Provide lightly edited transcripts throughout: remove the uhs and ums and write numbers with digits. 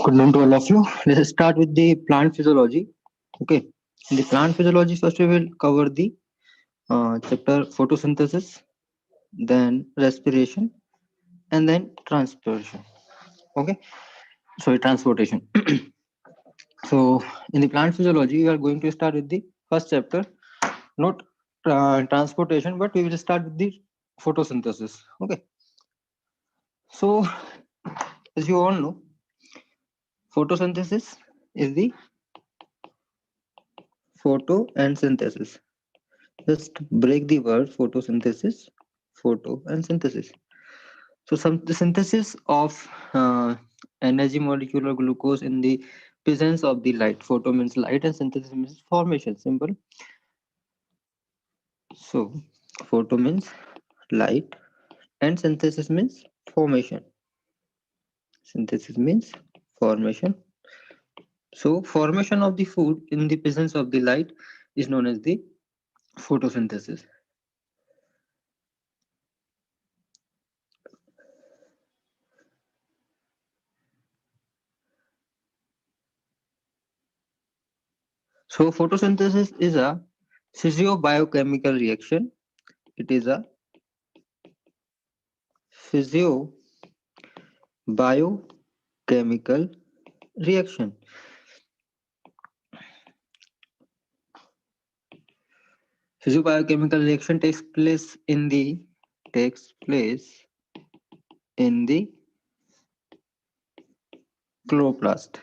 Good noon to all of you. Let's start with the plant physiology. Okay. In the plant physiology, first we will cover the chapter photosynthesis, then respiration, and then transpiration. Okay. Sorry, transportation. So, in the plant physiology, we are going to start with the first chapter, not transportation, but we will start with the photosynthesis. Okay. So, as you all know, photosynthesis is the photo and synthesis. Just break the word photosynthesis, photo and synthesis. So some the synthesis of energy molecule or glucose in the presence of the light. Photo means light and synthesis means formation. Simple. So photo means light and synthesis means formation. Synthesis means formation. So formation of the food in the presence of the light is known as the photosynthesis. So photosynthesis is a physio-biochemical reaction. It is a physio-biochemical reaction. Physio-biochemical reaction takes place in the chloroplast.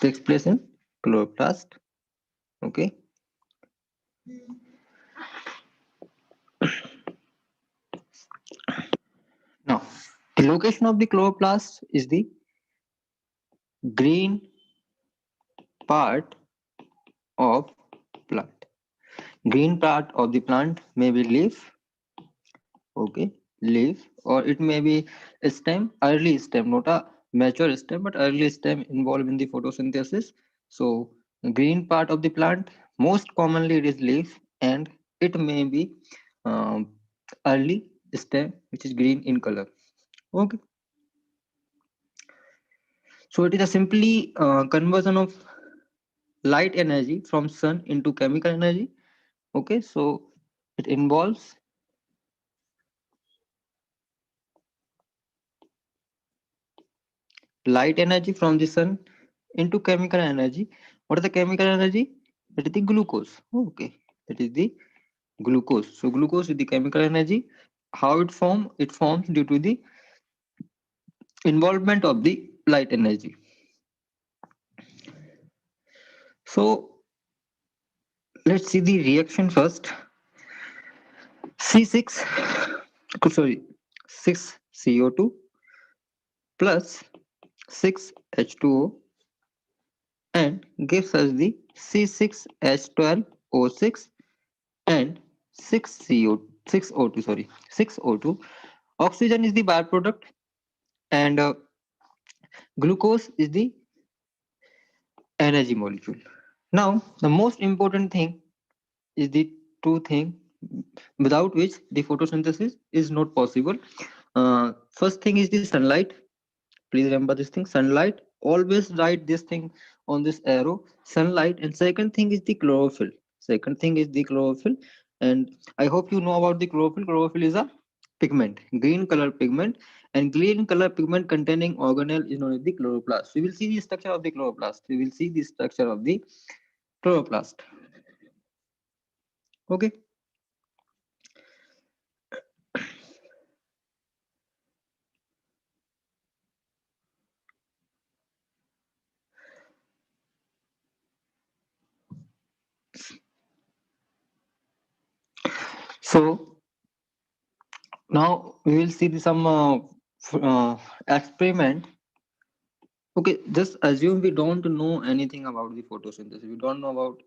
Takes place in chloroplast. Okay. Now, the location of the chloroplast is the green part of plant. Green part of the plant may be leaf, okay, leaf, or it may be a stem, early stem, not a mature stem, but early stem involved in the photosynthesis. So, green part of the plant, most commonly it is leaf, and it may be um, early stem, which is green in color. Okay. So, it is a simply conversion of light energy from sun into chemical energy. Okay, so it involves light energy from the sun into chemical energy. What is the chemical energy? That is the glucose. Okay, that is the glucose. So glucose is the chemical energy. How it forms? It forms due to the involvement of the light energy. So let's see the reaction first. C6, sorry, 6CO2 plus 6H2O and gives us the C6H12O6 and 6CO2, sorry, 6O2. Oxygen is the byproduct and glucose is the energy molecule. Now, the most important thing is the two thing without which the photosynthesis is not possible. First thing is the sunlight. Please remember this thing, sunlight. Always write this thing on this arrow, sunlight. And second thing is the chlorophyll. Second thing is the chlorophyll. And I hope you know about the chlorophyll. Chlorophyll is a pigment, green color pigment, and green color pigment containing organelle is known as the chloroplast. We will see the structure of the chloroplast. We will see the structure of the chloroplast. Okay. So now we will see some experiment. Okay, just assume we don't know anything about the photosynthesis. We don't know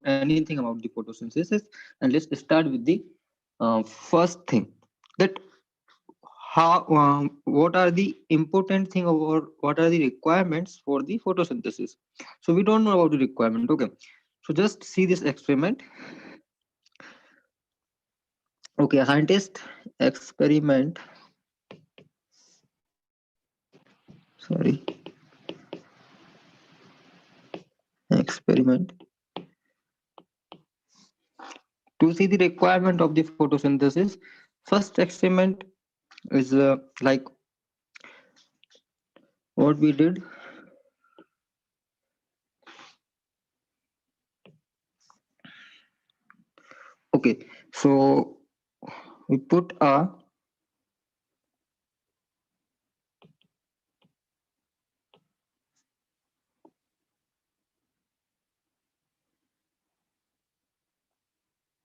anything about the photosynthesis, and let's start with the first thing that how what are the important thing or what are the requirements for the photosynthesis. So we don't know about the requirement. Okay, so just see this experiment. Okay, a scientist experiment. Sorry. experiment to see the requirement of the photosynthesis. First experiment is like what we did. Okay, so we put a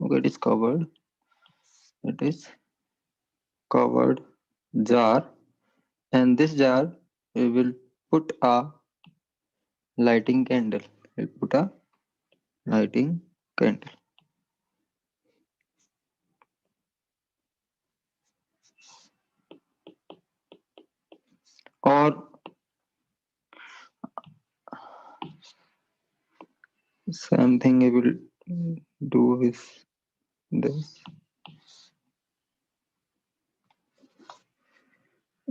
okay, it is covered. It is covered jar, and this jar we will put a lighting candle. We'll put a lighting candle. Or same thing we will do with this.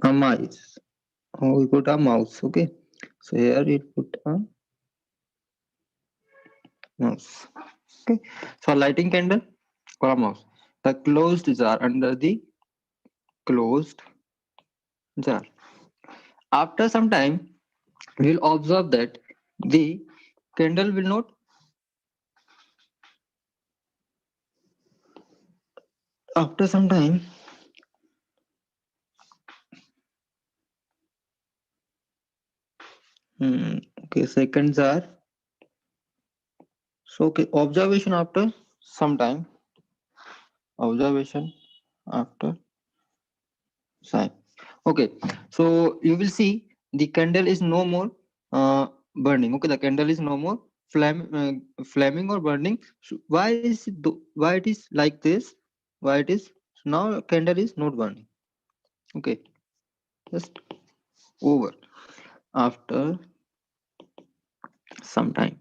A mouse. Oh, we put a mouse. Okay. So here we put a mouse. Okay. So lighting candle or a mouse. The closed jar under the closed jar. After some time, we'll observe that the candle will not. After some time, okay, second jar. So okay, observation after some time. Observation after time. Okay, so you will see the candle is no more burning. Okay, the candle is no more flaming or burning. So why is it why it is like this? Why it is so now candle is not burning? Okay, just over after some time.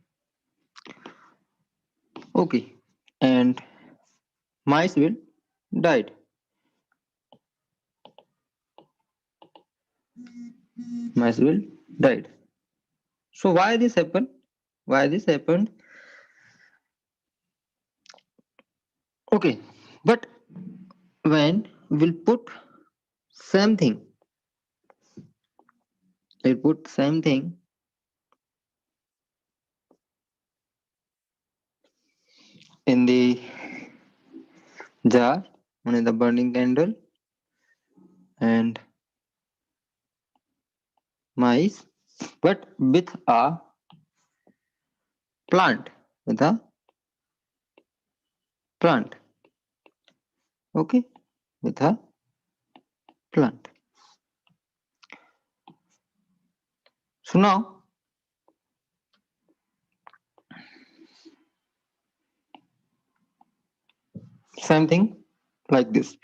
Okay, and mice will died. Mice will died. So why this happened? Why this happened? Okay, but when we'll put same thing, we'll put same thing in the jar, on the burning candle, and mice, but with a plant, with a plant. Okay, with a plant. So now same thing like this.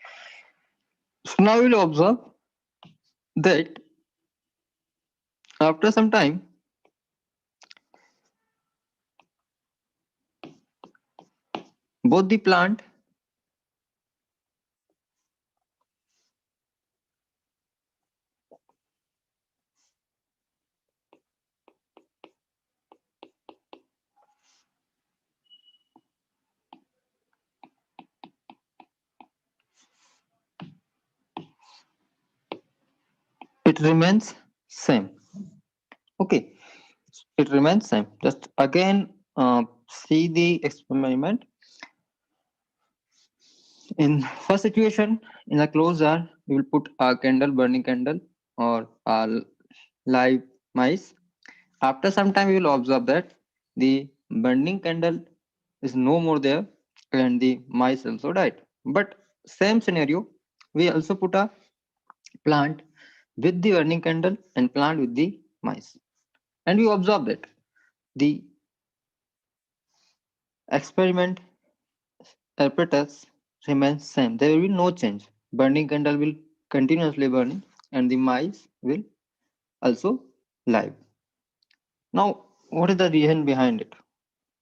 So now we'll observe that after some time, both the plant it remains same. Okay, it remains same. Just again see the experiment. In first situation, in a closed jar, we will put a candle, burning candle, or a live mice. After some time, we will observe that the burning candle is no more there, and the mice also died. But same scenario, we also put a plant with the burning candle and plant with the mice, and we observe that the experiment apparatus remains same. There will be no change. Burning candle will continuously burning, and the mice will also live. Now, what is the reason behind it?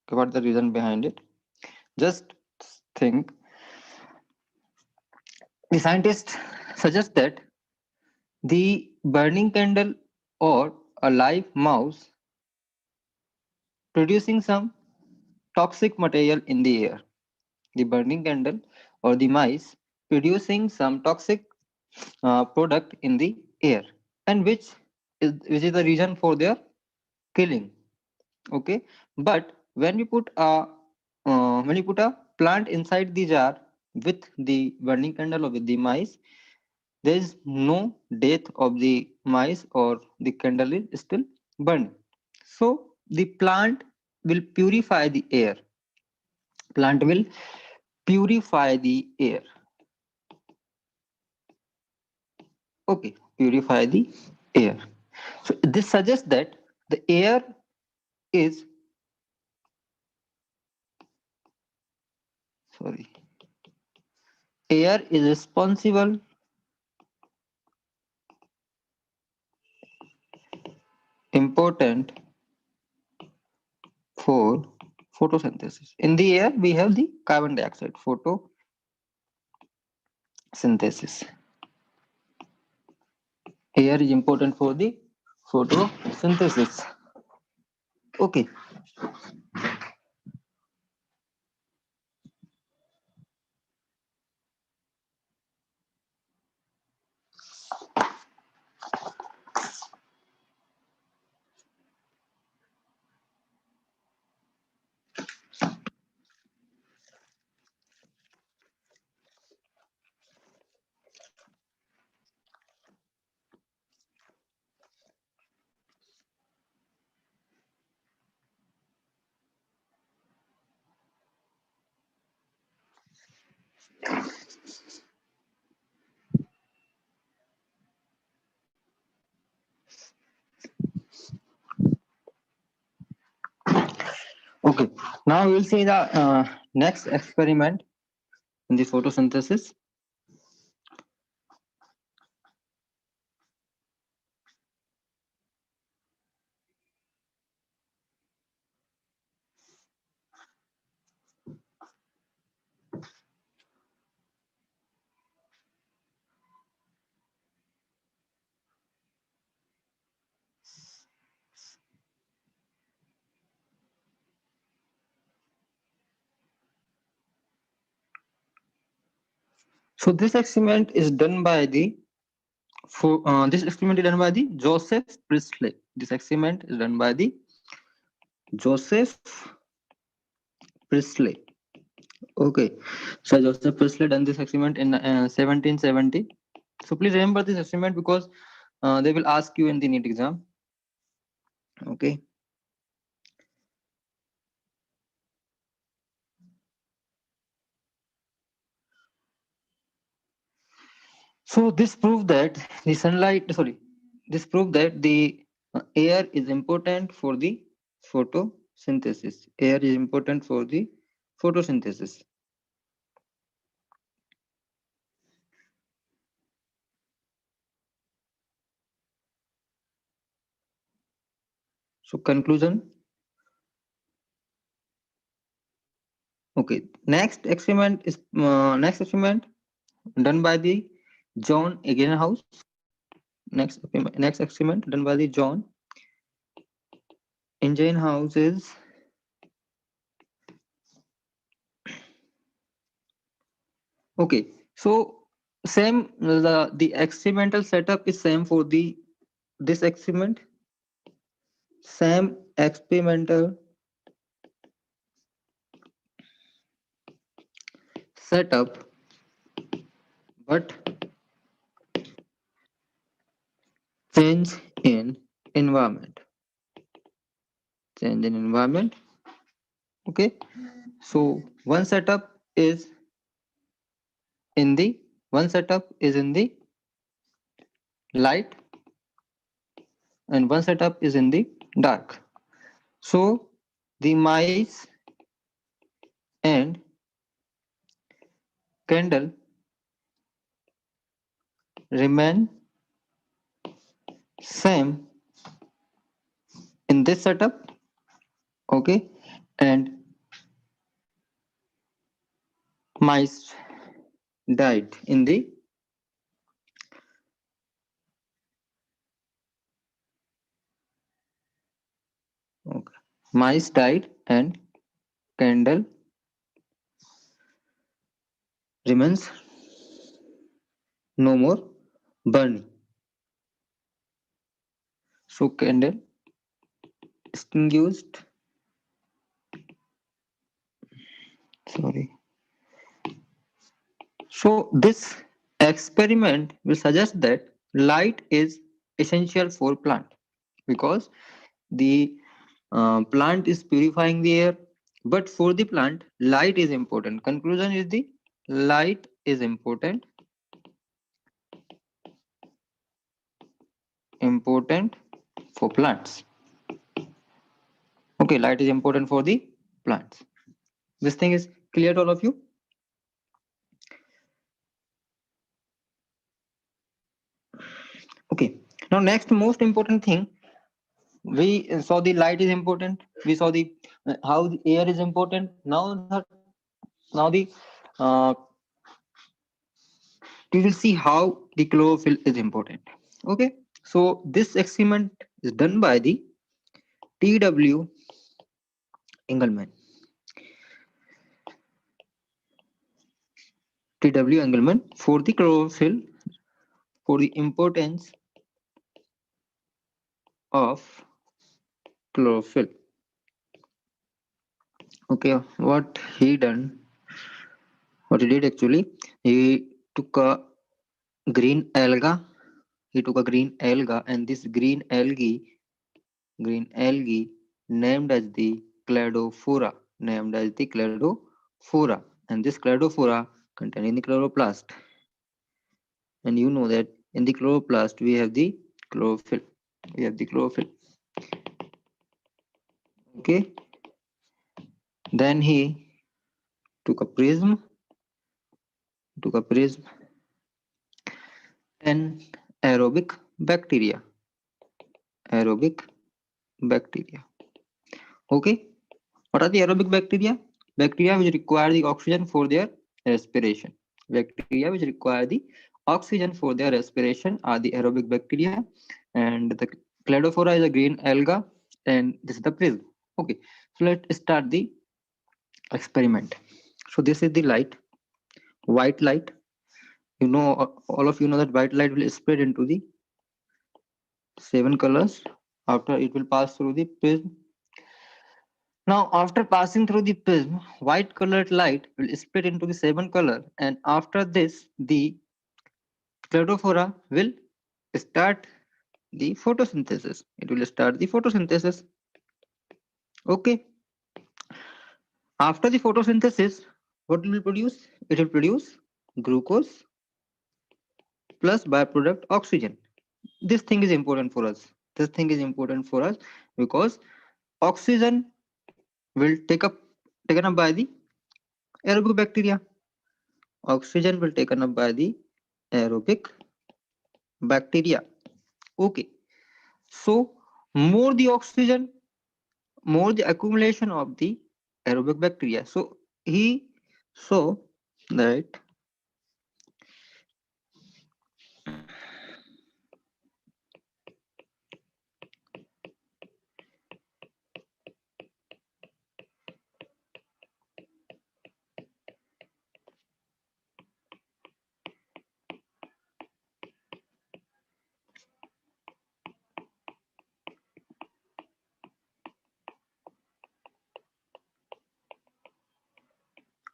Okay, what is the reason behind it? Just think. The scientists suggest that the burning candle or a live mouse producing some toxic material in the air. The burning candle or the mice producing some toxic product in the air, and which is the reason for their killing. Okay, but when you put a plant inside the jar with the burning candle or with the mice, there is no death of the mice, or the candle is still burning. So the plant will purify the air. Plant will purify the air. Okay, purify the air. So this suggests that the is sorry air is responsible important for photosynthesis. In the air, we have the carbon dioxide, photosynthesis. Air is important for the photosynthesis. Okay. Okay. Now we will see the next experiment in the photosynthesis. So this experiment is done by the this experiment is done by the Joseph Priestley. This experiment is done by the Joseph Priestley. Okay, so Joseph Priestley done this experiment in 1770. So please remember this experiment because they will ask you in the NEET exam. Okay. So this proved that the sunlight, sorry, this proved that the air is important for the photosynthesis. Air is important for the photosynthesis. So conclusion. Okay, next experiment done by the John Eganhouse. Next experiment done by the John Eganhouse is okay. So same the experimental setup is same for the this experiment. Same experimental setup, but change in environment. Change in environment. Okay. So one setup is in the light, and one setup is in the dark. So the mice and candle remain same in this setup. Okay, and mice died in the okay. Mice died and candle remains no more burning. So candle extinguished. Sorry. So this experiment will suggest that light is essential for plant because the plant is purifying the air, but for the plant light is important. Conclusion is the light is important for plants. Okay, light is important for the plants. This thing is clear to all of you? Okay, now next most important thing, we saw the light is important, we saw the how the air is important. Now the uh, we will see how the chlorophyll is important. Okay, so this experiment is done by the TW Engelmann. TW Engelmann for the chlorophyll, for the importance of chlorophyll. Okay, what he did actually, he took a green alga, and this green algae named as the cladophora, and this cladophora containing the chloroplast. And you know that in the chloroplast we have the chlorophyll. Okay, then he took a prism, and aerobic bacteria. Okay, what are the aerobic bacteria? Bacteria which require the oxygen for their respiration. Bacteria which require the oxygen for their respiration are the aerobic bacteria, and the cladophora is a green alga, and this is the prism. Okay, so let's start the experiment. So this is the light, white light. You know, all of you know that white light will spread into the 7 colors after it will pass through the prism. Now, after passing through the prism, white colored light will split into the 7 color, and after this, the cladophora will start the photosynthesis. It will start the photosynthesis. Okay. After the photosynthesis, what will produce? It will produce glucose plus byproduct oxygen. This thing is important for us. Because oxygen will taken up by the aerobic bacteria. Oxygen will taken up by the aerobic bacteria. Okay, so more the oxygen, more the accumulation of the aerobic bacteria. So he saw that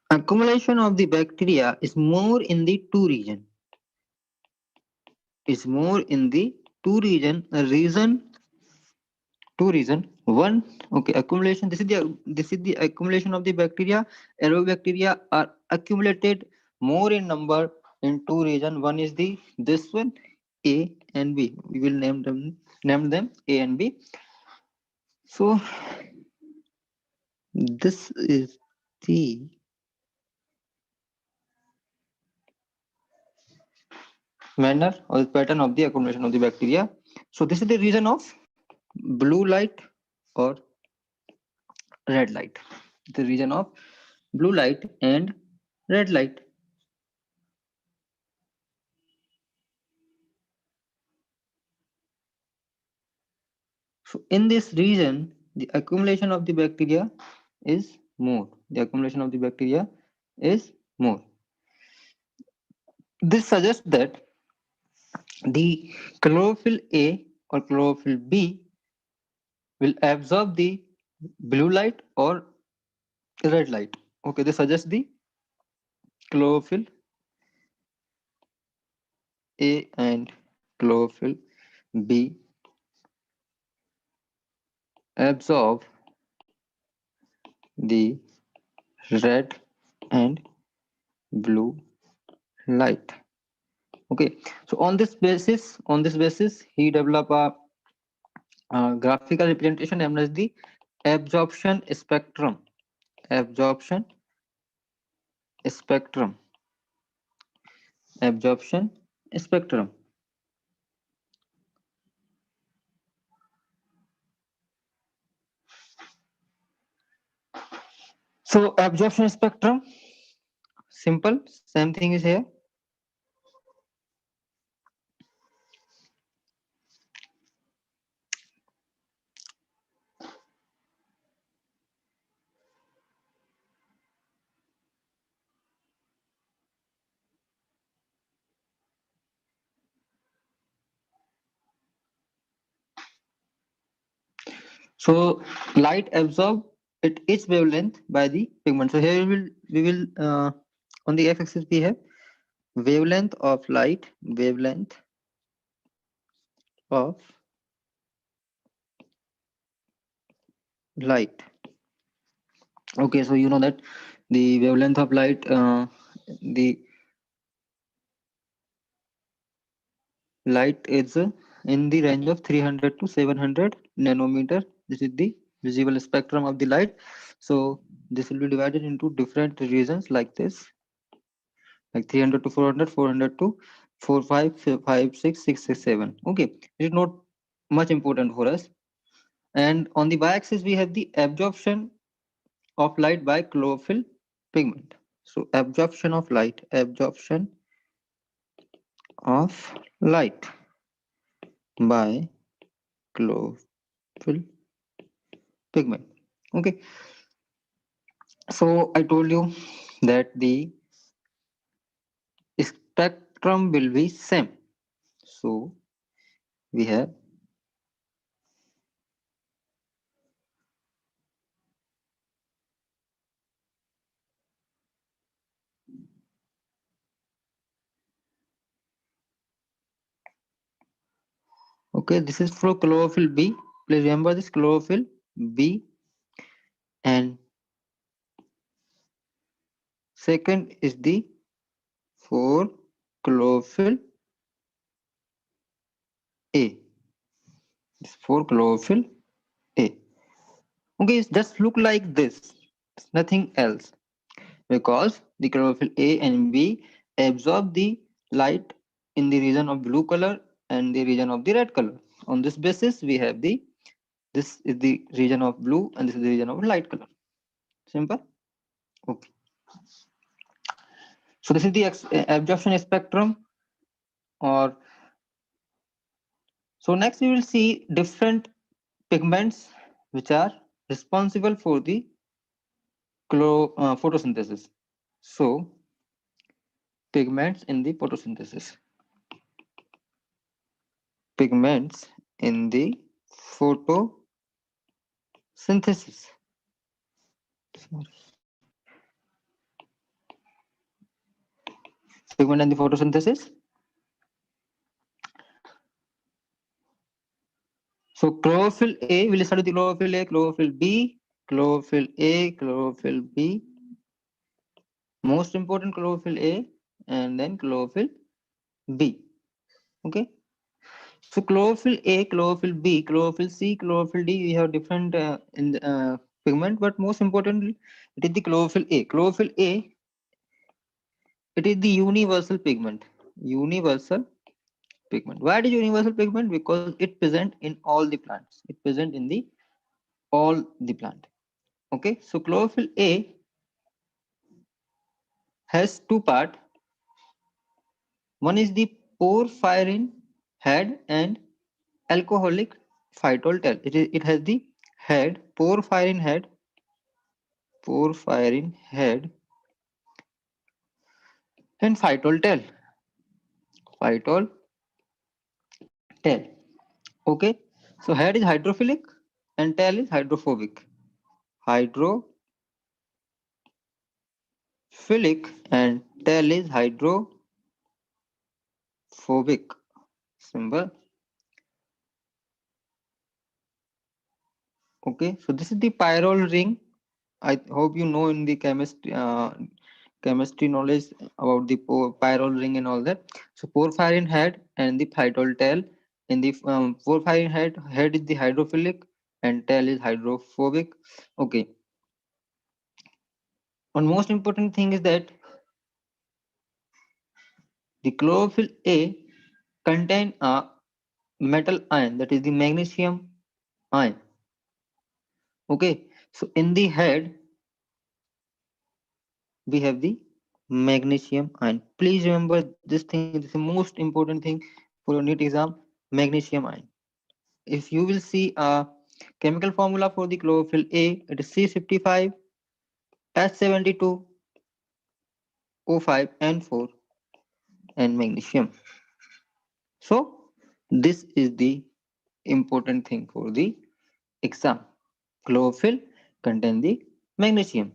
accumulation of the bacteria is more in the two reason. One, okay, accumulation, this is the accumulation of the bacteria. Aerobic bacteria are accumulated more in number in two region. One is the this one, A and B. We will name them A and B. So this is the manner or pattern of the accumulation of the bacteria. So this is the reason of blue light or red light. The region of blue light and red light. So in this region, the accumulation of the bacteria is more. The accumulation of the bacteria is more. This suggests that the chlorophyll A or chlorophyll B will absorb the blue light or red light. Okay, this suggests the chlorophyll A and chlorophyll B absorb the red and blue light. Okay, so on this basis, he developed a graphical representation known as the absorption spectrum. Absorption spectrum. Absorption spectrum. So absorption spectrum, simple, same thing is here. So light absorbed at its wavelength by the pigment. So here we will on the x-axis we have wavelength of light, wavelength of light. Okay, so you know that the wavelength of light, the light is in the range of 300 to 700 nanometer. This is the visible spectrum of the light. So this will be divided into different regions like this, like 300 to 400, 400 to 4, 5, 5, 6, 6, 6, 7. Okay, it is not much important for us. And on the y-axis we have the absorption of light by chlorophyll pigment. So absorption of light by chlorophyll pigment. Okay, so I told you that the spectrum will be same. So we have okay, this is for chlorophyll B. Please remember this chlorophyll B, and second is the for chlorophyll A. This for chlorophyll A. Okay, it just look like this. It's nothing else, because the chlorophyll A and B absorb the light in the region of blue color and the region of the red color. On this basis, we have this is the region of blue and this is the region of light color. Simple. Okay. So this is the absorption spectrum. Or so next we will see different pigments which are responsible for the photosynthesis. So pigments in the photosynthesis. Pigments in the photosynthesis. Pigment in the photosynthesis. So chlorophyll A, we'll start with the chlorophyll A, chlorophyll B, chlorophyll A, chlorophyll B. Most important chlorophyll A, and then chlorophyll B. Okay. So chlorophyll A, chlorophyll B, chlorophyll C, chlorophyll D, we have different pigment, but most importantly, it is the chlorophyll A. Chlorophyll A, it is the universal pigment. Universal pigment. Why it is universal pigment? Because it present in all the plants. It present in the all the plant. Okay. So chlorophyll A has two part. One is the porphyrin head and alcoholic phytol tail. It has the head, porphyrin head, and phytol tail. Phytol tail. Okay. So head is hydrophilic and tail is hydrophobic. Hydrophilic and tail is hydrophobic. Symbol. Okay. So this is the pyrrole ring. I hope you know in the chemistry knowledge about the pyrrole ring and all that. So porphyrin head and the phytol tail. In the porphyrin head is the hydrophilic and tail is hydrophobic. Okay. One most important thing is that the chlorophyll A contain a metal ion, that is the magnesium ion. Okay. So in the head we have the magnesium ion. Please remember this thing. This is the most important thing for your NEET exam. Magnesium ion. If you will see a chemical formula for the chlorophyll A, it is C55 H72 O5 N4 and magnesium. So this is the important thing for the exam. Chlorophyll contain the magnesium.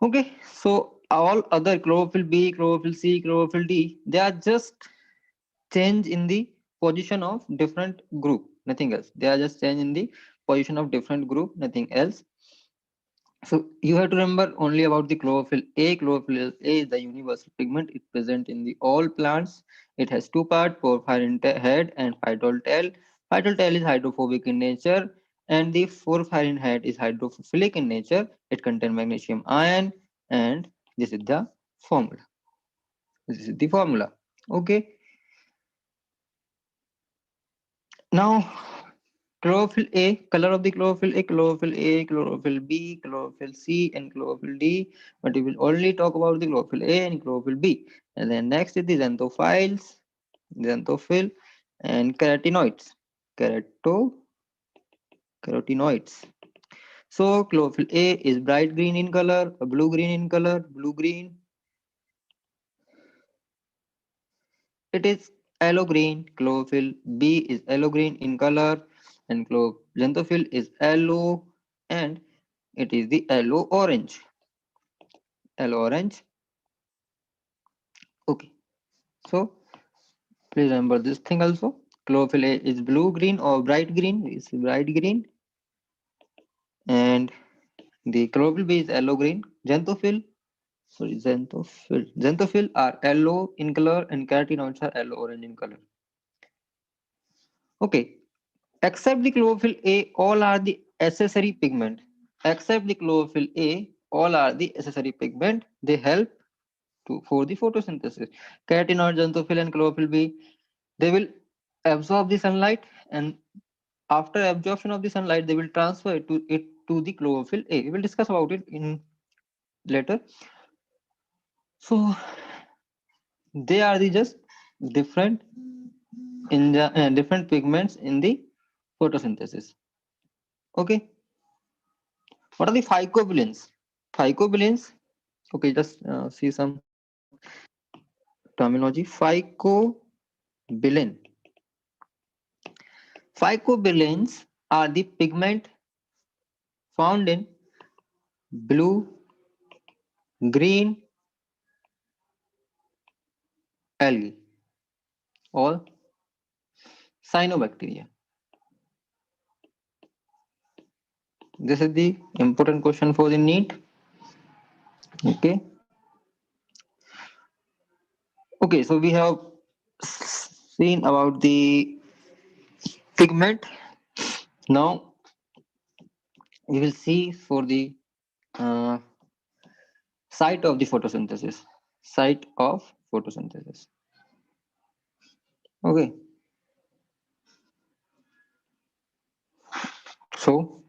Okay, so all other chlorophyll B, chlorophyll C, chlorophyll D, they are just change in the position of different group, nothing else. They are just change in the position of different group, nothing else. So you have to remember only about the chlorophyll A. Chlorophyll A is the universal pigment. It present in the all plants. It has two parts, porphyrin head and phytol tail. Phytol tail is hydrophobic in nature, and the porphyrin head is hydrophilic in nature. It contains magnesium ion, and this is the formula. This is the formula. Okay. Now chlorophyll A, color of the chlorophyll A, chlorophyll B, chlorophyll C, and chlorophyll D. But we will only talk about the chlorophyll A and chlorophyll B. And then next is the xanthophyll, and carotenoids. Carotenoids. So chlorophyll A is bright green in color, blue green in color, blue green. It is yellow green. Chlorophyll B is yellow green in color, and xanthophyll is yellow, and it is the yellow orange. Yellow orange. Okay. So please remember this thing also. Chlorophyll A is blue green or bright green. It's bright green, and the chlorophyll B is yellow green. Xanthophyll are yellow in color, and carotenoids are yellow orange in color. Okay. Except the chlorophyll A, all are the accessory pigment. Except the chlorophyll A, all are the accessory pigment. They help for the photosynthesis. Carotenoid, xanthophyll, and chlorophyll B, they will absorb the sunlight, and after absorption of the sunlight, they will transfer it to the chlorophyll A. We will discuss about it in later. So they are the just different in the different pigments in the photosynthesis. Okay. What are the phycobilins? Phycobilins. Okay, just see some terminology. Phycobilins are the pigment found in blue, green algae or cyanobacteria. This is the important question for the NEET. Okay. Okay, so we have seen about the pigment. Now we will see for the uh, site of the photosynthesis. Site of photosynthesis. Okay. So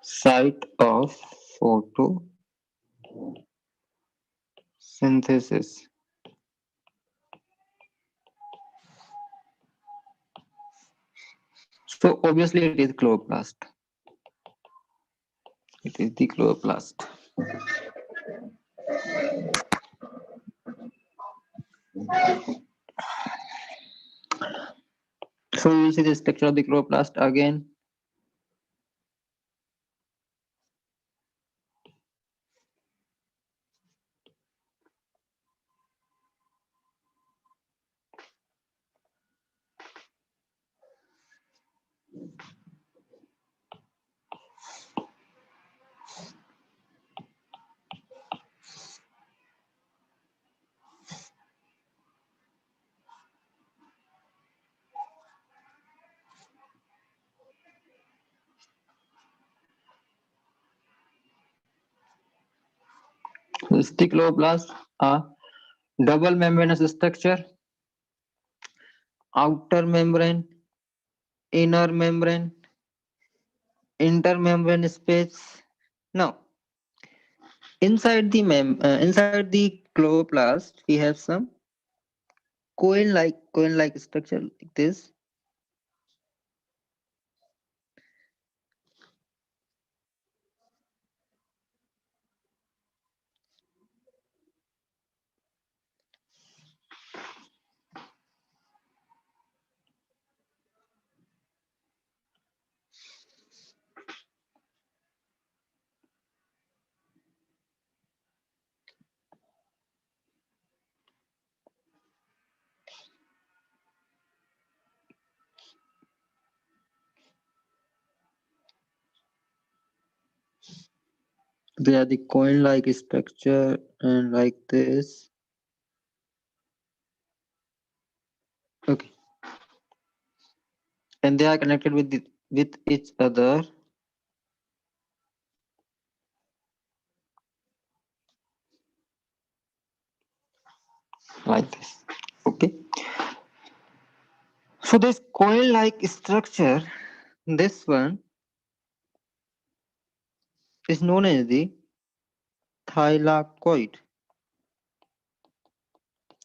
site of photosynthesis. So obviously it is chloroplast. It is the chloroplast. So you will see the structure of the chloroplast again. This the chloroplast, a double membranous structure, outer membrane, inner membrane, intermembrane space. Now, inside the chloroplast, we have some coin-like structure like this. They are the coin-like structure and like this. Okay, and they are connected with each other like this. Okay, so this coil-like structure, this one is known as the thylakoid.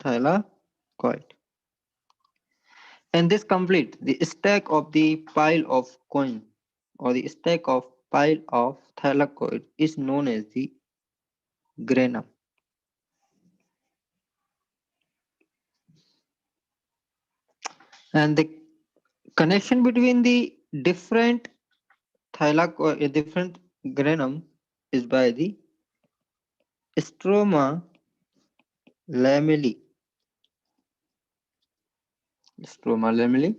Thylakoid. And this complete the stack of the pile of coin or the stack of pile of thylakoid is known as the granum. And the connection between the different thylakoid, different granum is by the stroma lamellae. Stroma lamellae.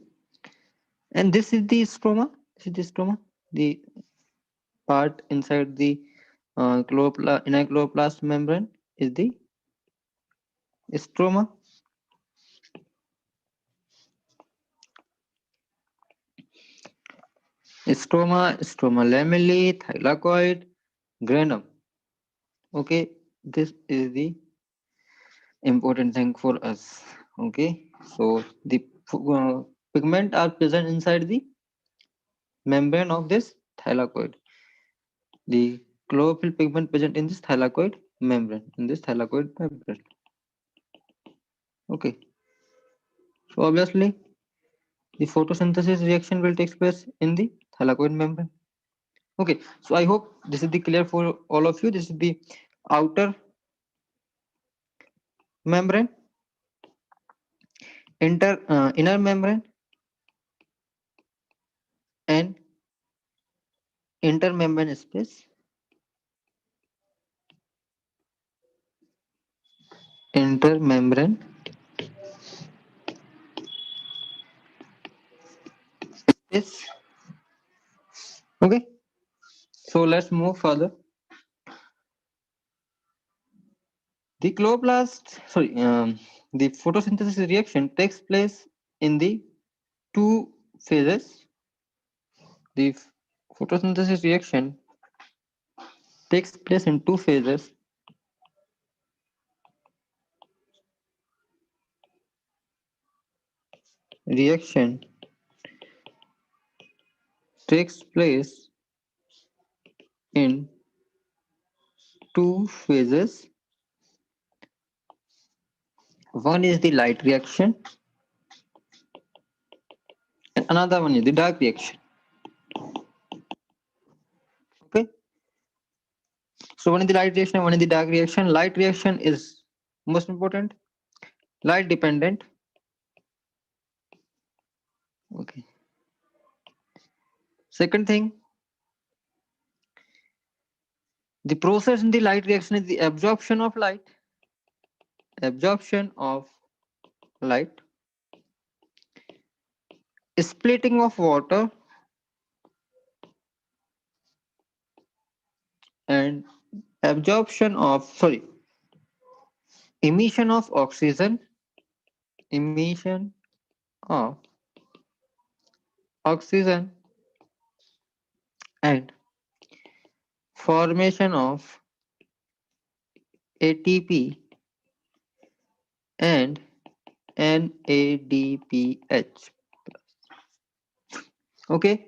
And this is the stroma. This is the stroma. The part inside the inner chloroplast membrane is the stroma. Stroma lamellae, thylakoid, granum. Okay, this is the important thing for us. Okay, so the pigment are present inside the membrane of this thylakoid. The chlorophyll pigment present in this thylakoid membrane. Okay, so obviously the photosynthesis reaction will take place in the thylakoid membrane. Okay, so I hope this is the clear for all of you. This is the outer membrane, inner membrane, and intermembrane space. Intermembrane space. Okay, so let's move further. The chloroplast, the photosynthesis reaction takes place in the two phases. The photosynthesis reaction takes place in two phases. Reaction takes place in two phases. One is the light reaction, and and another one is the dark reaction. Okay, so one is the light reaction, one is the dark reaction. Light reaction is most important, light dependent. Okay, second thing, the process in the light reaction is the absorption of light, splitting of water, and absorption of, sorry, emission of oxygen, emission of oxygen, and formation of ATP and NADPH. Okay,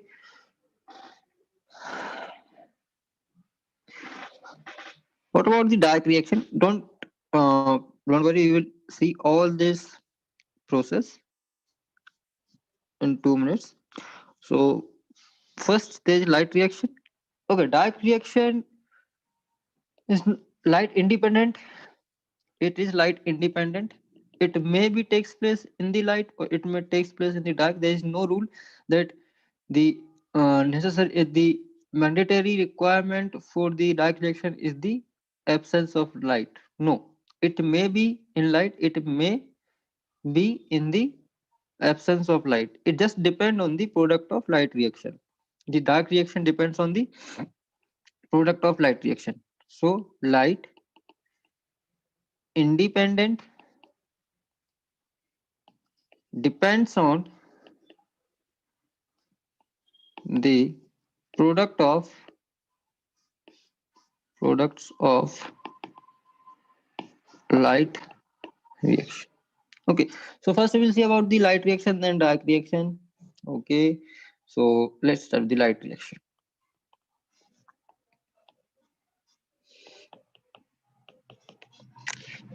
what about the dark reaction? Don't worry, you will see all this process in 2 minutes. So first there is light reaction. Okay, dark reaction is light independent. It is light independent. It may be takes place in the light or it may takes place in the dark. There is no rule that the necessary the mandatory requirement for the dark reaction is the absence of light. No, it may be in light. It may be in the absence of light. It just depends on the product of light reaction. The dark reaction depends on the product of light reaction. So light independent depends on the product of products of light reaction. Okay, so first we will see about the light reaction, then dark reaction. Okay, so let's start the light reaction.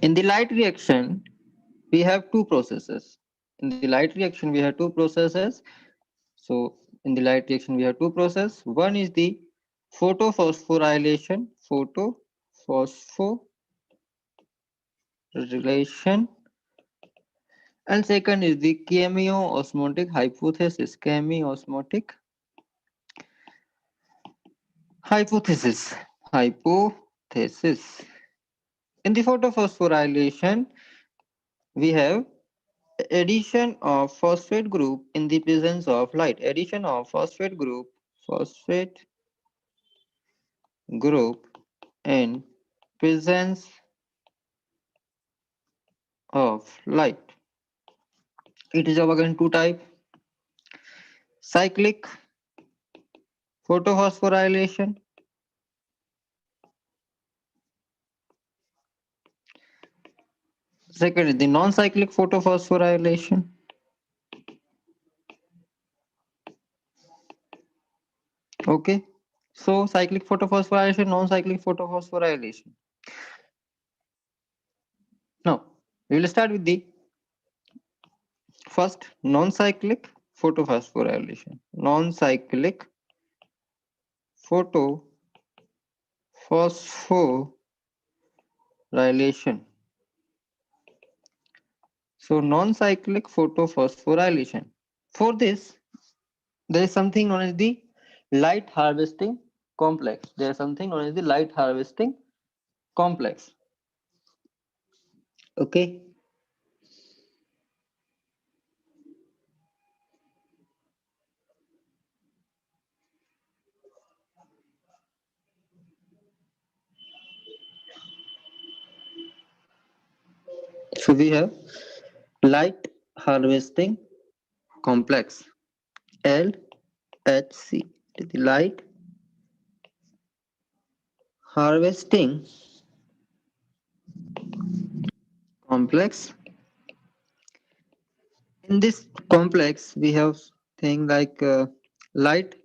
In the light reaction, we have two processes. In the light reaction, we have two processes. So in the light reaction, we have two processes. One is the photophosphorylation, and second is the chemiosmotic hypothesis. Hypothesis. In the photophosphorylation, we have addition of phosphate group in the presence of light. Addition of phosphate group in presence of light. It is of again two type: cyclic photophosphorylation, second is the non-cyclic photophosphorylation. Okay, so cyclic photophosphorylation, non-cyclic photophosphorylation. Now we will start with the first non-cyclic photophosphorylation. Non-cyclic photophosphorylation. So non-cyclic photophosphorylation. For this, there is something known as the light harvesting complex. There is something known as the light harvesting complex. Okay. So we have light harvesting complex, LHC. The light harvesting complex. In this complex, we have thing like light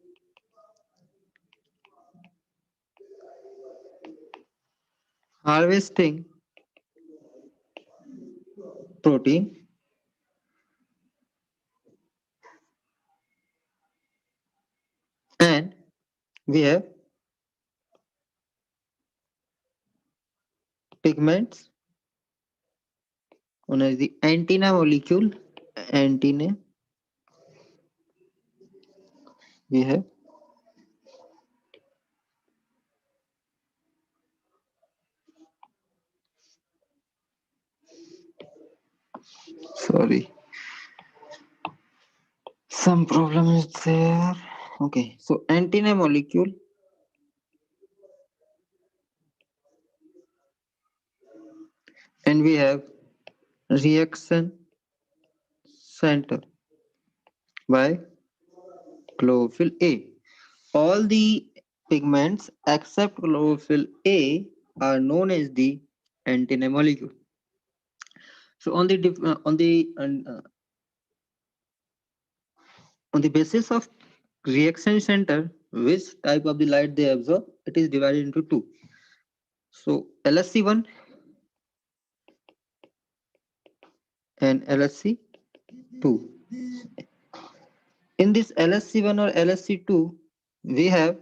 harvesting protein, And we have pigments known as the antenna molecule. Antenna, we have sorry, some problem is there. Okay, so antenna molecule, and we have reaction center by chlorophyll A. All the pigments except chlorophyll A are known as the antenna molecule. So on the basis of reaction center, which type of the light they absorb, it is divided into two. So LSC1 and LSC2. In this LSC1 or LSC2, we have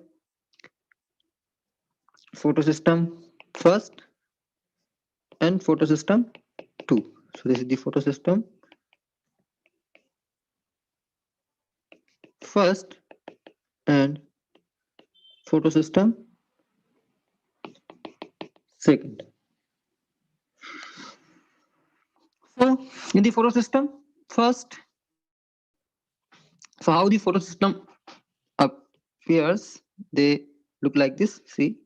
photosystem first and photosystem 2. So this is the photosystem first and photosystem second. So in the photosystem first, so how the photosystem appears, they look like this. See,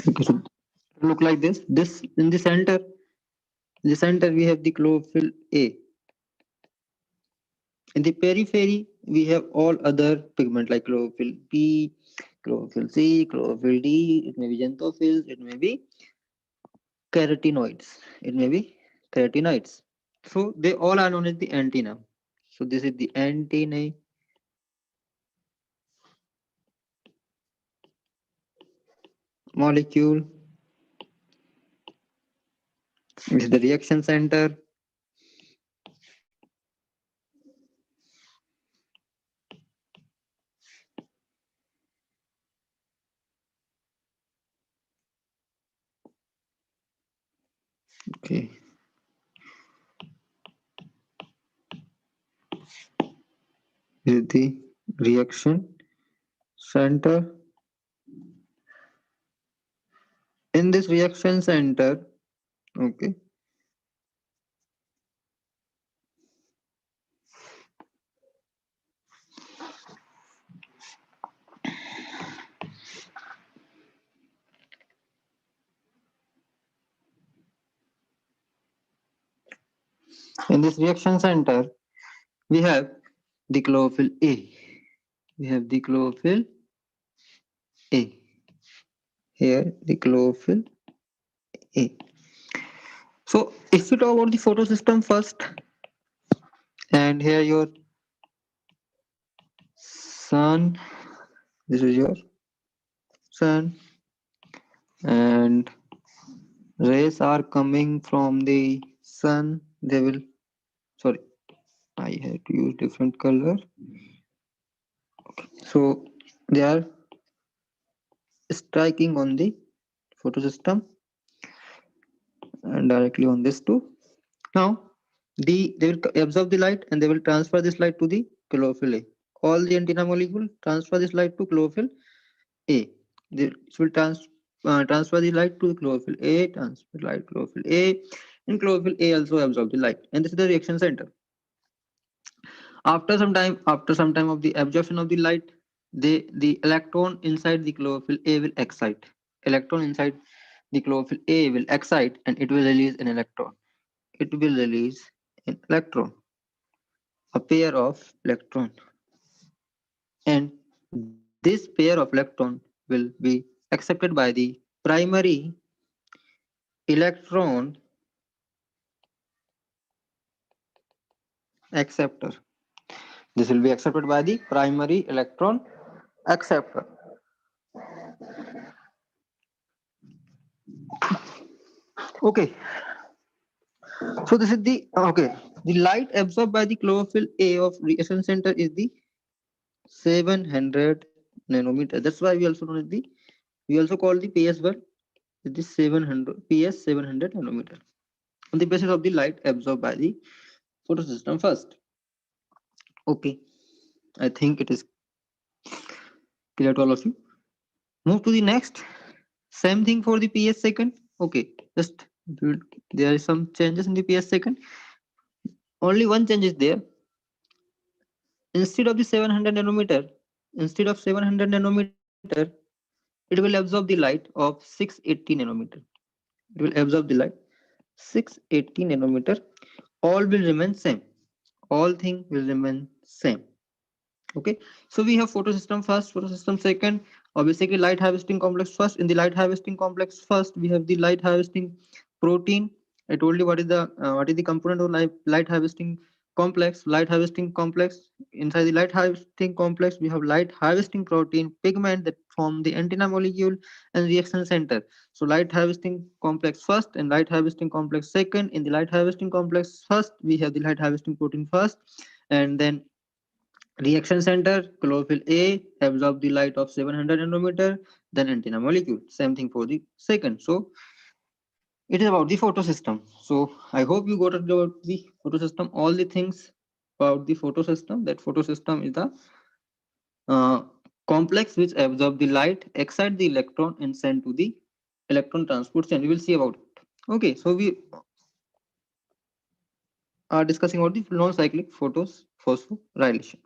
okay, so look like this. This in the center we have the chlorophyll A. In the periphery, we have all other pigment like chlorophyll B, chlorophyll C, chlorophyll D. It may be xanthophylls. It may be carotenoids. It may be carotenoids. So they all are known as the antenna. So this is the antenna molecule. This is the reaction center. Okay. This is the reaction center. In this reaction center, okay, in this reaction center, we have the chlorophyll A. We have the chlorophyll A. Here, the chlorophyll A. So, if we talk about the photosystem first, and here your sun, this is your sun, and rays are coming from the sun. They will, sorry, I had to use different color. So, they are striking on the photosystem and directly on this too. Now, they will absorb the light and they will transfer this light to the chlorophyll A. All the antenna molecule transfer this light to chlorophyll A. This will transfer the light to the chlorophyll A, transfer light chlorophyll A, and chlorophyll A also absorb the light. And this is the reaction center. After some time of the absorption of the light, the electron inside the chlorophyll A will excite. Electron inside the chlorophyll A will excite, and it will release an electron. It will release an electron, a pair of electron, and this pair of electron will be accepted by the primary electron acceptor. This will be accepted by the primary electron acceptor. Okay, so this is the okay. The light absorbed by the chlorophyll A of reaction center is the 700 nanometer. That's why we also call the PS1 is the 700 PS 700 nanometer. On the basis of the light absorbed by the photosystem first. Okay, I think it is clear to all of you. Move to the next. Same thing for the PS second. Okay, just there is some changes in the PS second. Only one change is there. Instead of the 700 nanometer, instead of 700 nanometer, it will absorb the light of 680 nanometer. It will absorb the light 680 nanometer. All will remain same. All thing will remain same. Okay, so we have photosystem first, photosystem second, or basically light harvesting complex first. In the light harvesting complex first, we have the light harvesting protein. I told you what is the component of light harvesting complex. Light harvesting complex, inside the light harvesting complex we have light harvesting protein, pigment that form the antenna molecule, and reaction center. So light harvesting complex first and light harvesting complex second. In the light harvesting complex first, we have the light harvesting protein first, and then reaction center, chlorophyll A absorb the light of 700 nanometer, then antenna molecule. Same thing for the second. So it is about the photosystem. So I hope you got it about the photosystem, all the things about the photosystem. That photosystem is the uh, complex which absorb the light, excite the electron, and send to the electron transport chain. We will see about it. Okay, so we are discussing about the non-cyclic phosphorylation.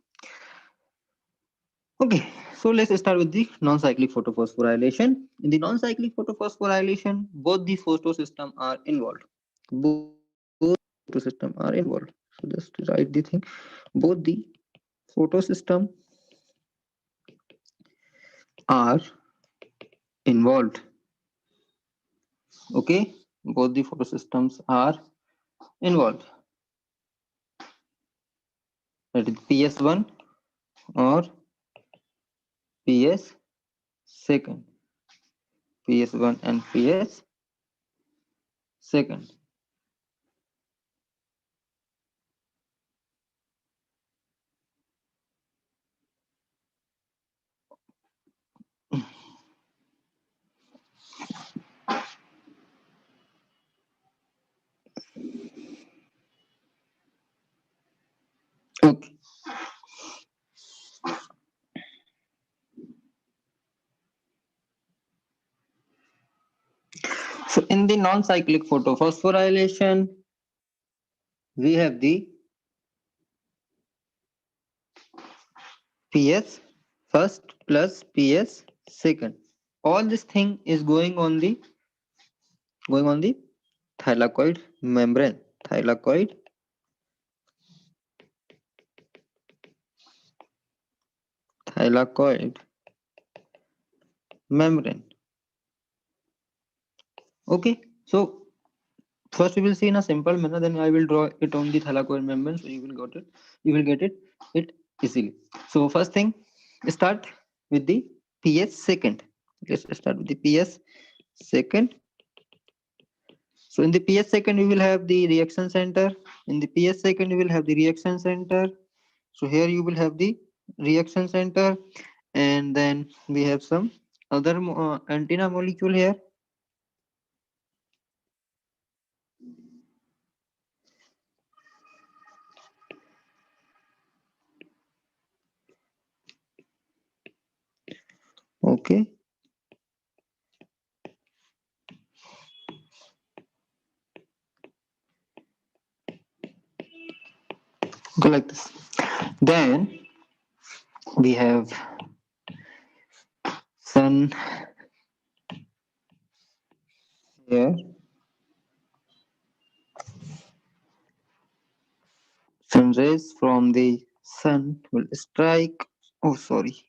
Okay, so let's start with the non-cyclic photophosphorylation. In the non-cyclic photophosphorylation, both the photosystem are involved. Both photosystem are involved. So just write the thing. Both the photosystem are involved. Okay, both the photosystems are involved. That is PS1 or PS second. PS1 and PS second. Okay. So in the non-cyclic photophosphorylation, we have the PS first plus PS second. All this thing is going on the thylakoid membrane. Thylakoid membrane. Okay, so first we will see in a simple manner, then I will draw it on the thylakoid membrane, so you will get it easily. So first thing, start with the PS second. Let's start with the PS second. So in the PS second, we will have the reaction center. In the PS second, you will have the reaction center. So here you will have the reaction center, and then we have some other antenna molecule here. Okay. Go like this. Then we have sun here. Sun rays from the sun will strike. Oh, sorry.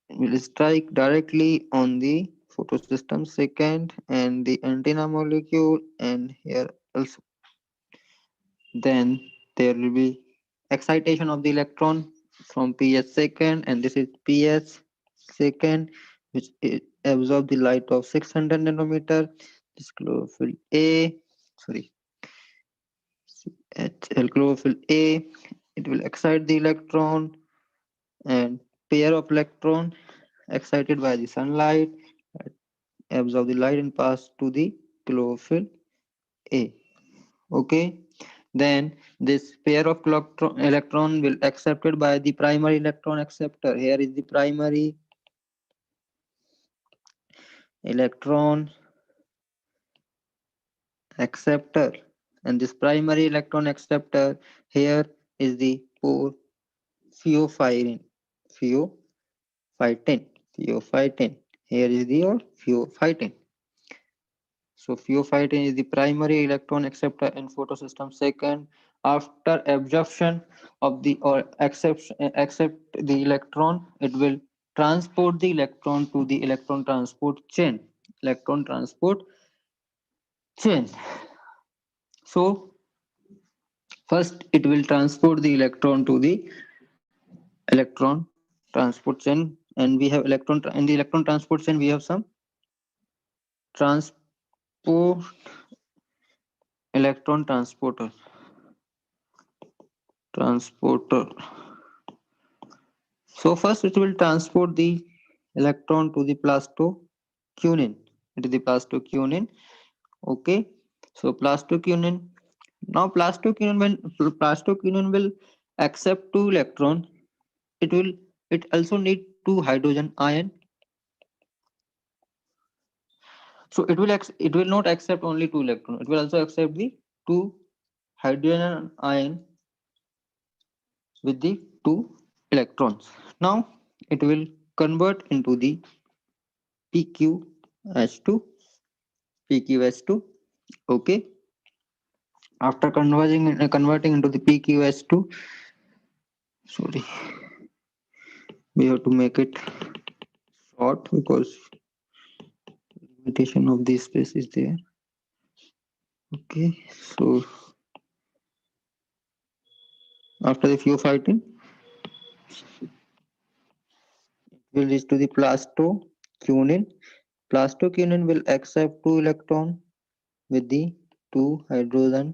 Will strike directly on the photosystem second and the antenna molecule, and here also. Then there will be excitation of the electron from ps second, and this is ps second, which absorb the light of 600 nanometer. This chlorophyll A, sorry, chlorophyll A, it will excite the electron, and pair of electron excited by the sunlight absorb the light and pass to the chlorophyll A. Okay. Then this pair of electron will accepted by the primary electron acceptor. Here is the primary electron acceptor, and this primary electron acceptor here is the pheophyrin, pheophytin, pheophytin. Here is the or pheophytin. So pheophytin is the primary electron acceptor in photosystem second. After absorption of the or accept the electron, it will transport the electron to the electron transport chain. Electron transport chain. So first it will transport the electron to the electron transport chain, and we have electron in the electron transport chain. We have some transport electron transporter. So first it will transport the electron to the plastoquinin. It is the plastoquinin. Okay. So plastoquinin. Now plastoquinin, when plastoquinin will accept two electron, it will it also need two hydrogen ion. So it will not accept only two electron. It will also accept the two hydrogen ion with the two electrons. Now it will convert into the PQH2, PQH2. Okay. After converting into the PQH2, sorry, we have to make it short because limitation of this space is there. Okay. So after the pheophytin, it will reach to the plastoquinin. Plastoquinin will accept two electron with the two hydrogen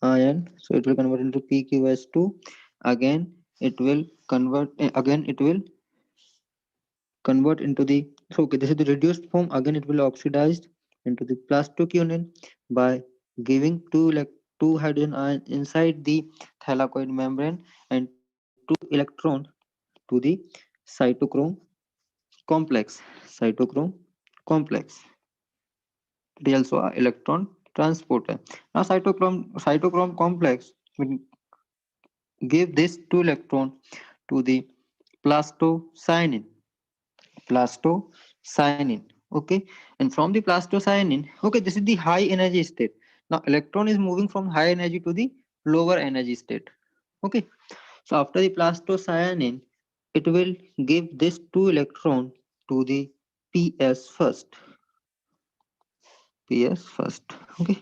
ion, so it will convert into PQH2. Again it will convert into the, so okay, this is the reduced form. Again it will oxidized into the plastoquinin by giving two hydrogen ion inside the thylakoid membrane and two electron to the cytochrome complex. It is also an electron transporter. Now cytochrome complex will give this two electron to the plastocyanin. Plastocyanin. Okay, and from the plastocyanin, okay, this is the high energy state. Now electron is moving from high energy to the lower energy state. Okay, so after the plastocyanin, it will give this two electron to the ps first. Okay,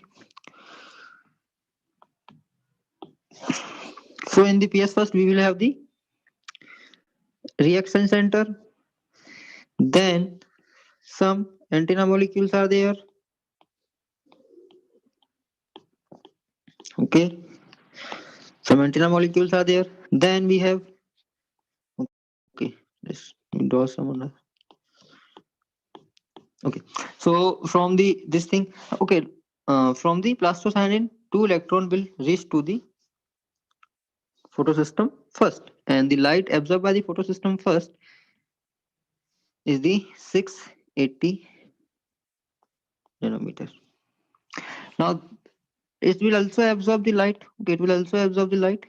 so in the ps first we will have the reaction center. Then some antenna molecules are there. Okay, some antenna molecules are there. Then we have, okay, let's draw some on that. Okay, so from the this thing, okay, from the plastocyanin, two electron will reach to the photosystem first, and the light absorbed by the photosystem first is the 680 nanometer. Now it will also absorb the light. Okay, it will also absorb the light.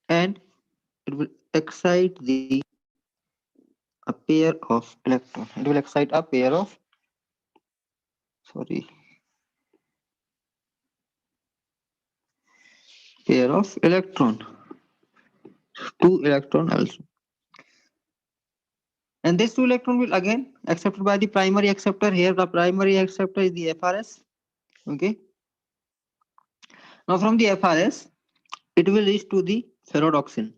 and it will excite a pair of electron. It will excite a pair of, sorry, pair of electron, two electron also. And this two electron will again accepted by the primary acceptor. Here the primary acceptor is the FRS. Okay. Now from the FRS, it will reach to the ferredoxin.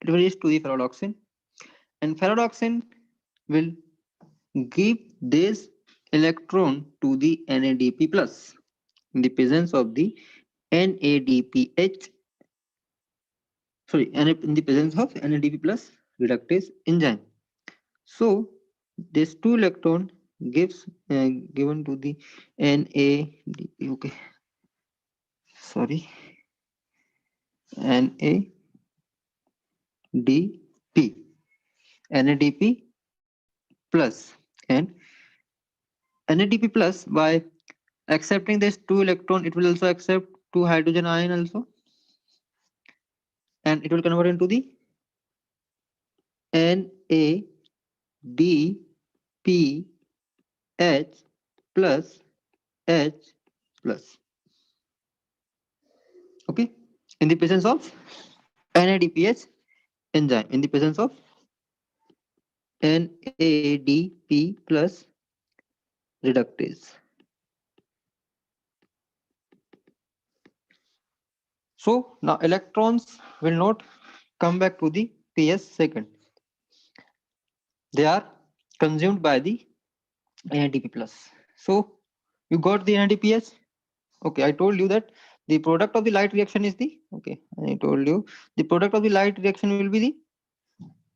It will reach to the ferredoxin, and ferredoxin will give this electron to the NADP plus in the presence of the NADPH, sorry, in the presence of NADP plus reductase enzyme. So this two electron gives given to the NADP. Okay, sorry, NADP, NADP plus, and NADP plus by accepting this two electron, it will also accept two hydrogen ion also, and it will convert into the NADPH plus H plus. Okay, in the presence of NADPH enzyme, in the presence of NADP plus reductase. So now electrons will not come back to the PS second. They are consumed by the NADP plus. So you got the NADPH. Okay, I told you that the product of the light reaction is the, okay, I told you the product of the light reaction will be the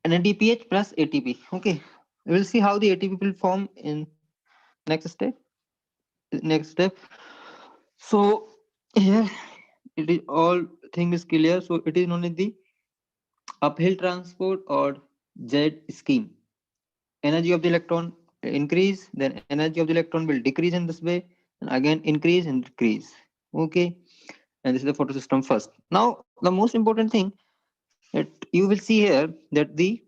NADPH plus ATP. Okay, we will see how the ATP will form in next step. Next step. So here it is all thing is clear. So it is known as the uphill transport or Z scheme. Energy of the electron increase, then energy of the electron will decrease in this way, and again increase and decrease. Okay, and this is the photosystem first. Now the most important thing that you will see here, that the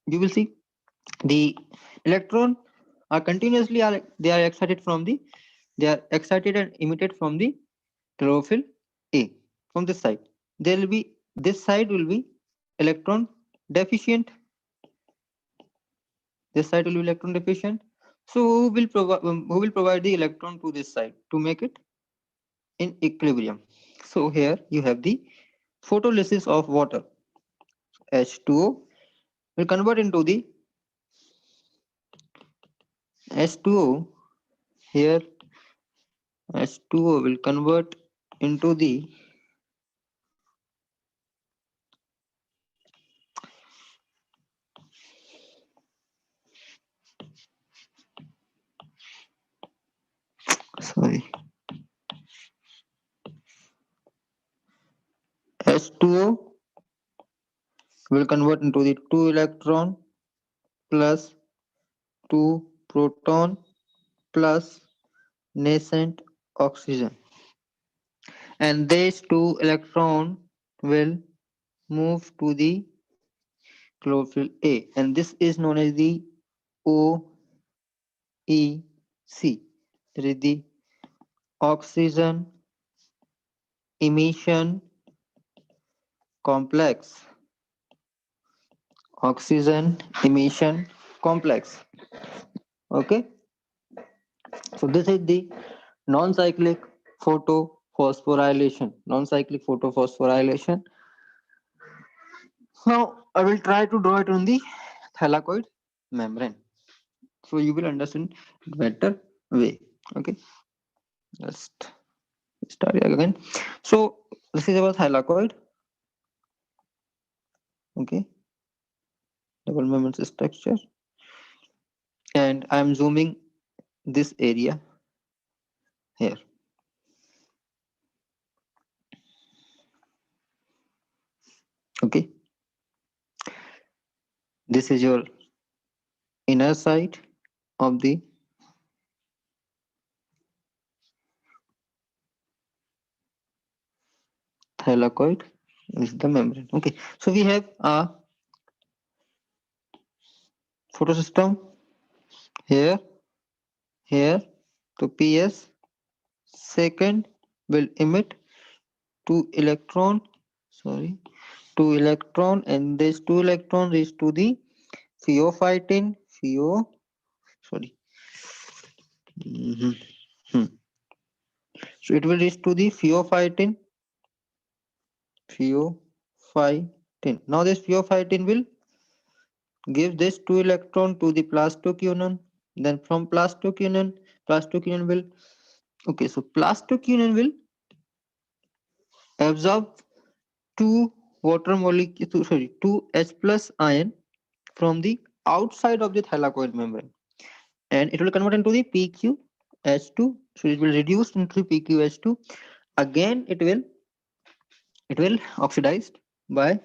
you will see the electron are continuously they are excited from the, they are excited and emitted from the chlorophyll A. From this side there will be, this side will be electron deficient, this side will be electron deficient. So who will provide the electron to this side to make it in equilibrium? So here you have the photolysis of water. H2O will convert into the H2O. Here H2O will convert into the, sorry, H2O will convert into the 2 electron plus 2 proton plus nascent oxygen, and these 2 electron will move to the chlorophyll A, and this is known as the OEC. That is the oxygen emission complex. Oxygen emission complex. Okay, so this is the non-cyclic photophosphorylation. Non-cyclic photophosphorylation. Now I will try to draw it on the thylakoid membrane, so you will understand it better way. Okay, let's start again. So this is our thylakoid. Okay, double membrane structure, and I am zooming this area here. Okay, this is your inner side of the thylakoid This is the membrane. Okay, so we have a photosystem here, here. So PS second will emit two electron, sorry, two electron, and this two electron reach to the pheophytin, sorry. Mhm. Hmm. So it will reach to the pheophytin. Now this pheophytin will give this two electron to the plastoquinone. Then from plastoquinone will, okay, so plastoquinone will absorb two water molecule, sorry, two H plus ion from the outside of the thylakoid membrane, and it will convert into the PQH2. So it will reduce into PQH2. Again, it will oxidize by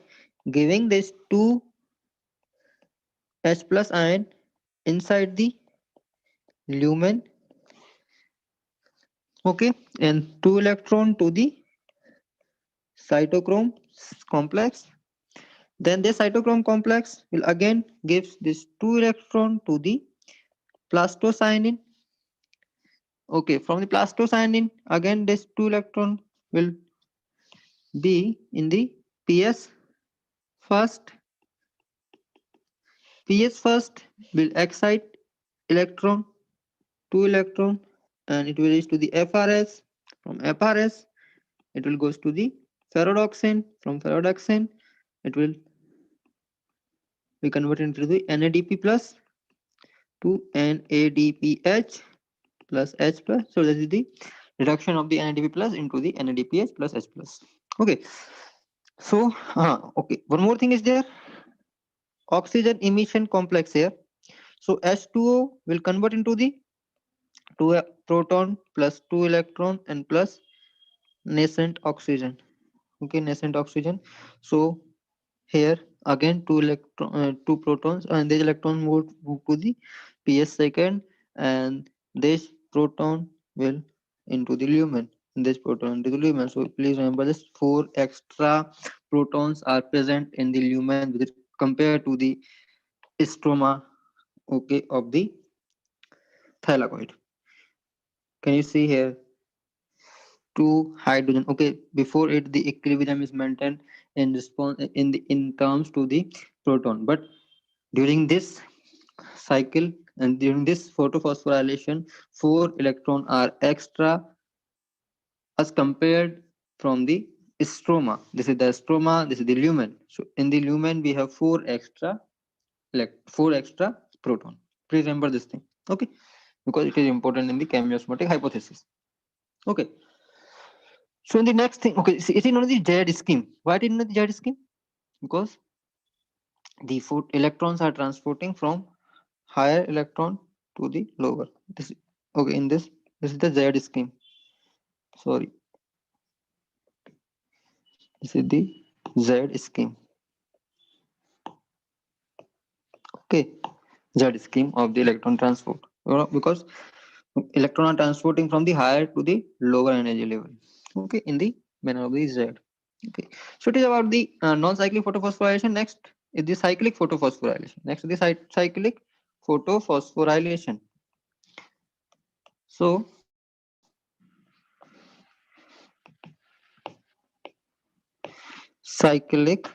giving this two H plus ion inside the lumen, okay, and two electron to the cytochrome complex. Then this cytochrome complex will again gives this two electron to the plastocyanin. Okay, from the plastocyanin, again this two electron will be in the PS first. PS first will excite electron, two electron, and it will reach to the FRS. From FRS, it will goes to the ferredoxin. From ferredoxin, it will be converted into the NADP plus to NADPH plus H plus. So this is the reduction of the NADP plus into the NADPH plus H plus. Okay. So, okay. One more thing is there. Oxygen emission complex here. So H2O will convert into the two proton plus two electron and plus nascent oxygen. Okay, nascent oxygen. So here again two electron, two protons, and this electron move to the PS second, and this proton will into the lumen. This proton into the lumen. So please remember this: four extra protons are present in the lumen with compared to the stroma, okay, of the thylakoid. Can you see here? Two hydrogen. Okay, before it the equilibrium is maintained in response in terms to the proton, but during this cycle and during this photophosphorylation, four electron are extra as compared from the stroma. This is the stroma, this is the lumen. So in the lumen we have four extra proton. Please remember this thing, okay, because it is important in the chemiosmotic hypothesis. Okay, so in the next thing, okay, see, it is known as the Z scheme. Why it is known as the Z scheme? Because the four electrons are transporting from higher electron to the lower. This, okay, in this is the Z scheme. Sorry, this is the Z scheme. Okay, Z scheme of the electron transport. Because electron are transporting from the higher to the lower energy level. Okay, in the manner of the Z. Okay, so it is about the non-cyclic photophosphorylation. Next is the cyclic photophosphorylation. Next is the cyclic photophosphorylation. So cyclic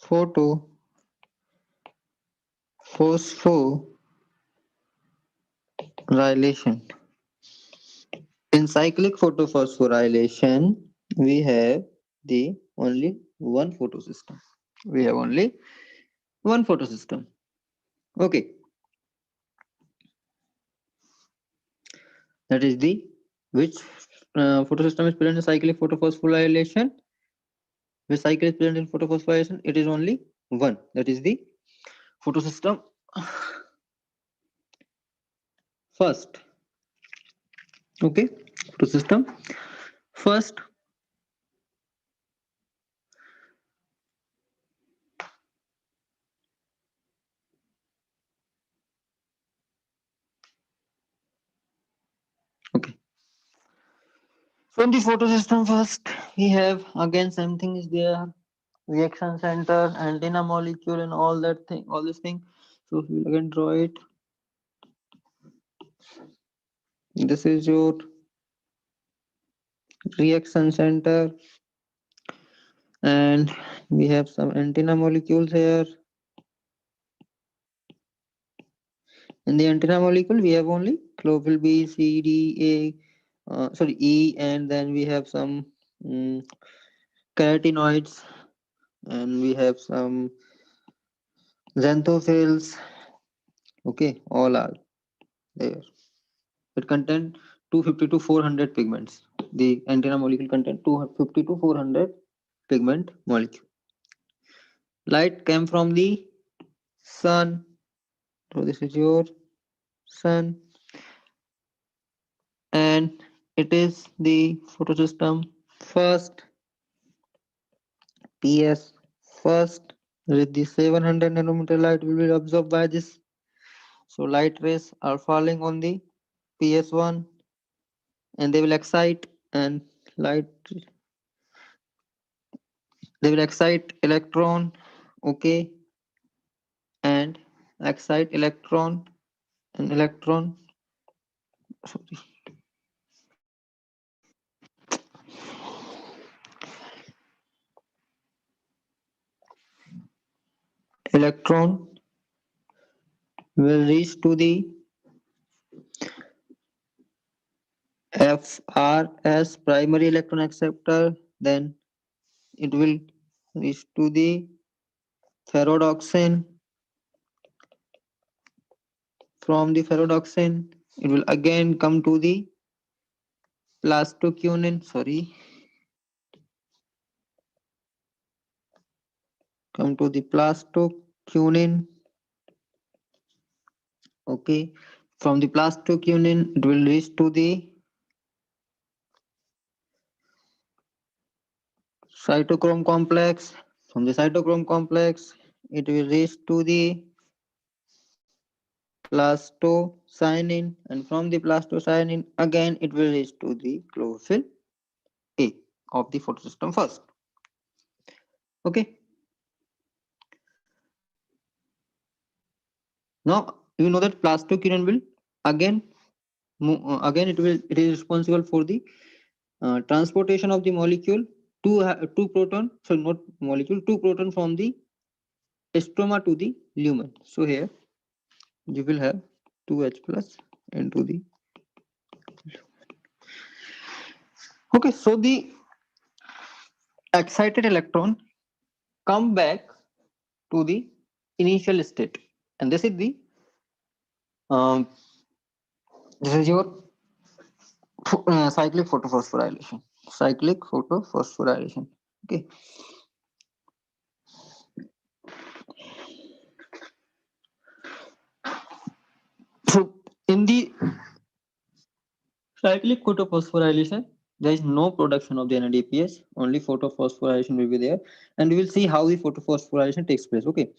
photophosphorylation. In cyclic photophosphorylation, we have the only one photosystem. We have only one photosystem. Okay, that is the which photosystem is present in cyclic photophosphorylation. Which cycle is present in photophosphorylation? It is only one. That is the photosystem first. Okay, photosystem first. Okay, From the photosystem first, we have again same thing is there, reaction center, antenna molecule, and all that thing, all this thing. So we'll again draw it. This is your reaction center, and we have some antenna molecules here. In the antenna molecule, we have only chlorophyll B, C, D, A, sorry, E, and then we have some mm, carotenoids, and we have some xanthophylls. Okay, all are there. It contains 250 to 400 pigments. The antenna molecule contains 250 to 400 pigment molecule. Light came from the sun. So this is your sun, and it is the photosystem first, PS first. With the 700 nanometer light will be absorbed by this. So light rays are falling on the PS1, and they will excite, and light they will excite electron. Okay, and excite electron, and electron, sorry, electron will reach to the FRS, primary electron acceptor. Then it will reach to the ferrodoxin. From the ferrodoxin, it will again come to the plastoquinin. Sorry, come to the plastoquinin. Okay, from the plastoquinin, it will reach to the cytochrome complex. From the cytochrome complex, it will reach to the plastocyanin, and from the plastocyanin, again it will reach to the chlorophyll A of the photosystem first. Okay. Now you know that plastoquinin will again again it is responsible for the transportation of the molecule, two proton, so not molecule, two proton from the stroma to the lumen. So here you will have 2H plus into the, okay, so the excited electron come back to the initial state, and this is the um, this is your cyclic photophosphorylation. Cyclic photophosphorylation. Okay. So in the cyclic photophosphorylation, there is no production of the NADPS, only photophosphorylation will be there, and we will see how the photophosphorylation takes place. Okay,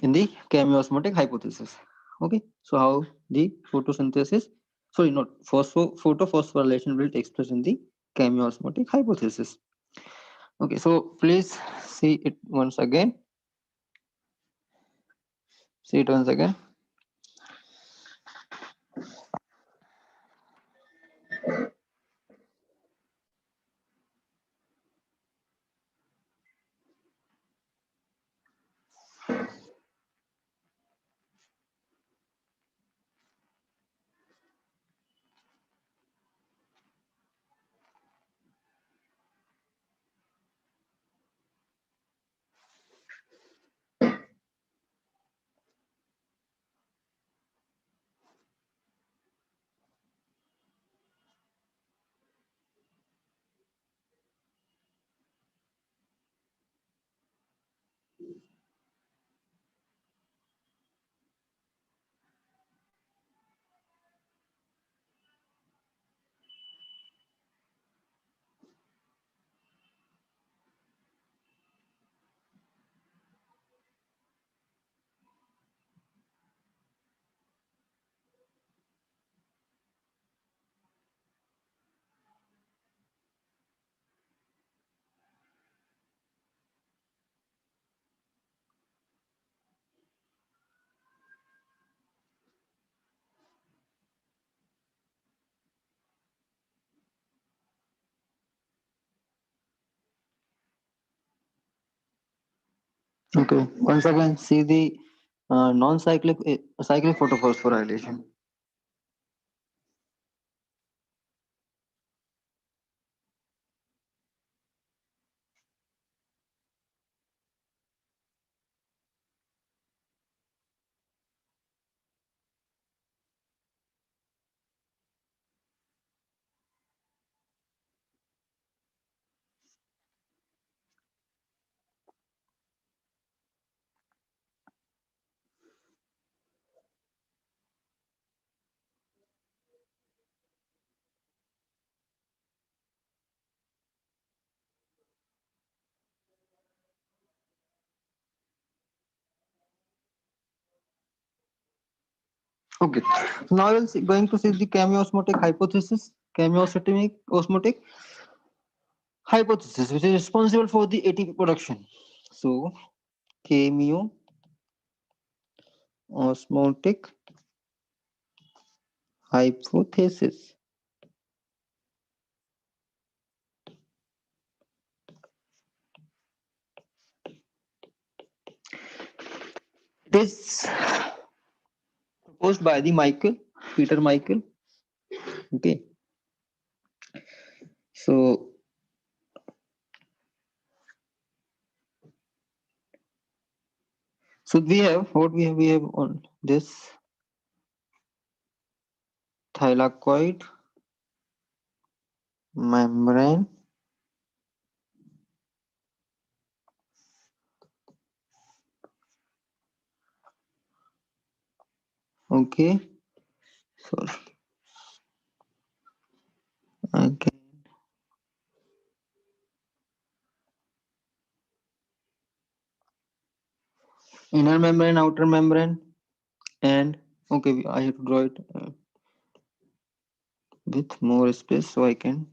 in the chemiosmotic hypothesis. Okay, so how the photosynthesis, sorry, not photophosphorylation will take place in the chemiosmotic hypothesis. Okay, so please see it once again. See it once again. Okay. Once again, see the non-cyclic cyclic photophosphorylation. Okay. Now we'll going to see the chemiosmotic hypothesis. Chemiosmotic osmotic hypothesis, which is responsible for the ATP production. So, chemiosmotic hypothesis. It is proposed by the Peter Michael. Okay. So, we have what we have. We have on this thylakoid membrane. Okay. Sorry. Okay. Inner membrane, outer membrane, and okay, I have to draw it with more space so I can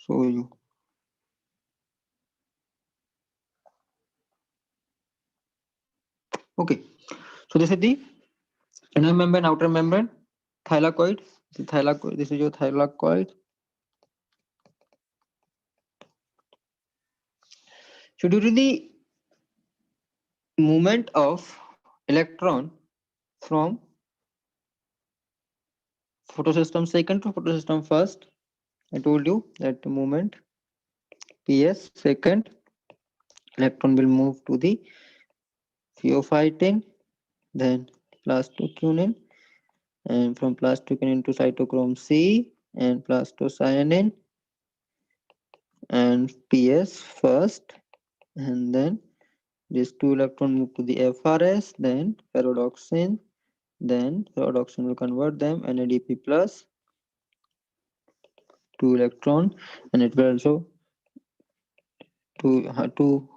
show you. Okay, so this is the inner membrane, outer membrane, thylakoid. The thylakoid. This is your thylakoid. So due to the movement of electron from photosystem second to photosystem first, I told you that the movement PS second, electron will move to the pheophytin, then plastoquinin, and from plastoquinin to cytochrome C and plastocyanin and PS first, and then these two electrons move to the FRS, then ferredoxin, then ferredoxin will convert them NADP plus 2 electron, and it will also two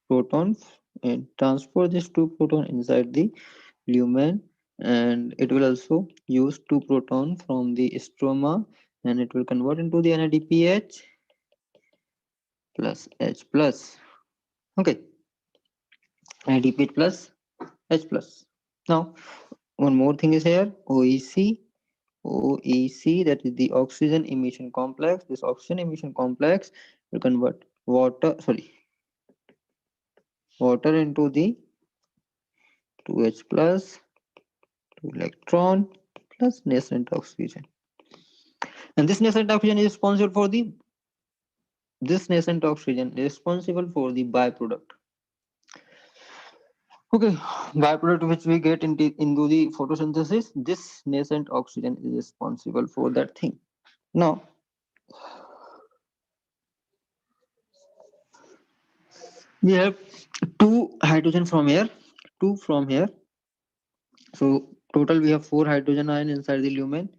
protons and transfer this 2 proton inside the lumen, and it will also use 2 proton from the stroma, and it will convert into the NADPH plus H plus. Okay, NADPH plus H plus. Now one more thing is here, OEC, that is the oxygen emission complex. This oxygen emission complex will convert water into the 2H plus 2 electron plus nascent oxygen, and this nascent oxygen is responsible for the byproduct. Okay, byproduct which we get into the photosynthesis. This nascent oxygen is responsible for that thing. Now we have 2 hydrogen from here, 2 from here. So total we have 4 hydrogen ion inside the lumen.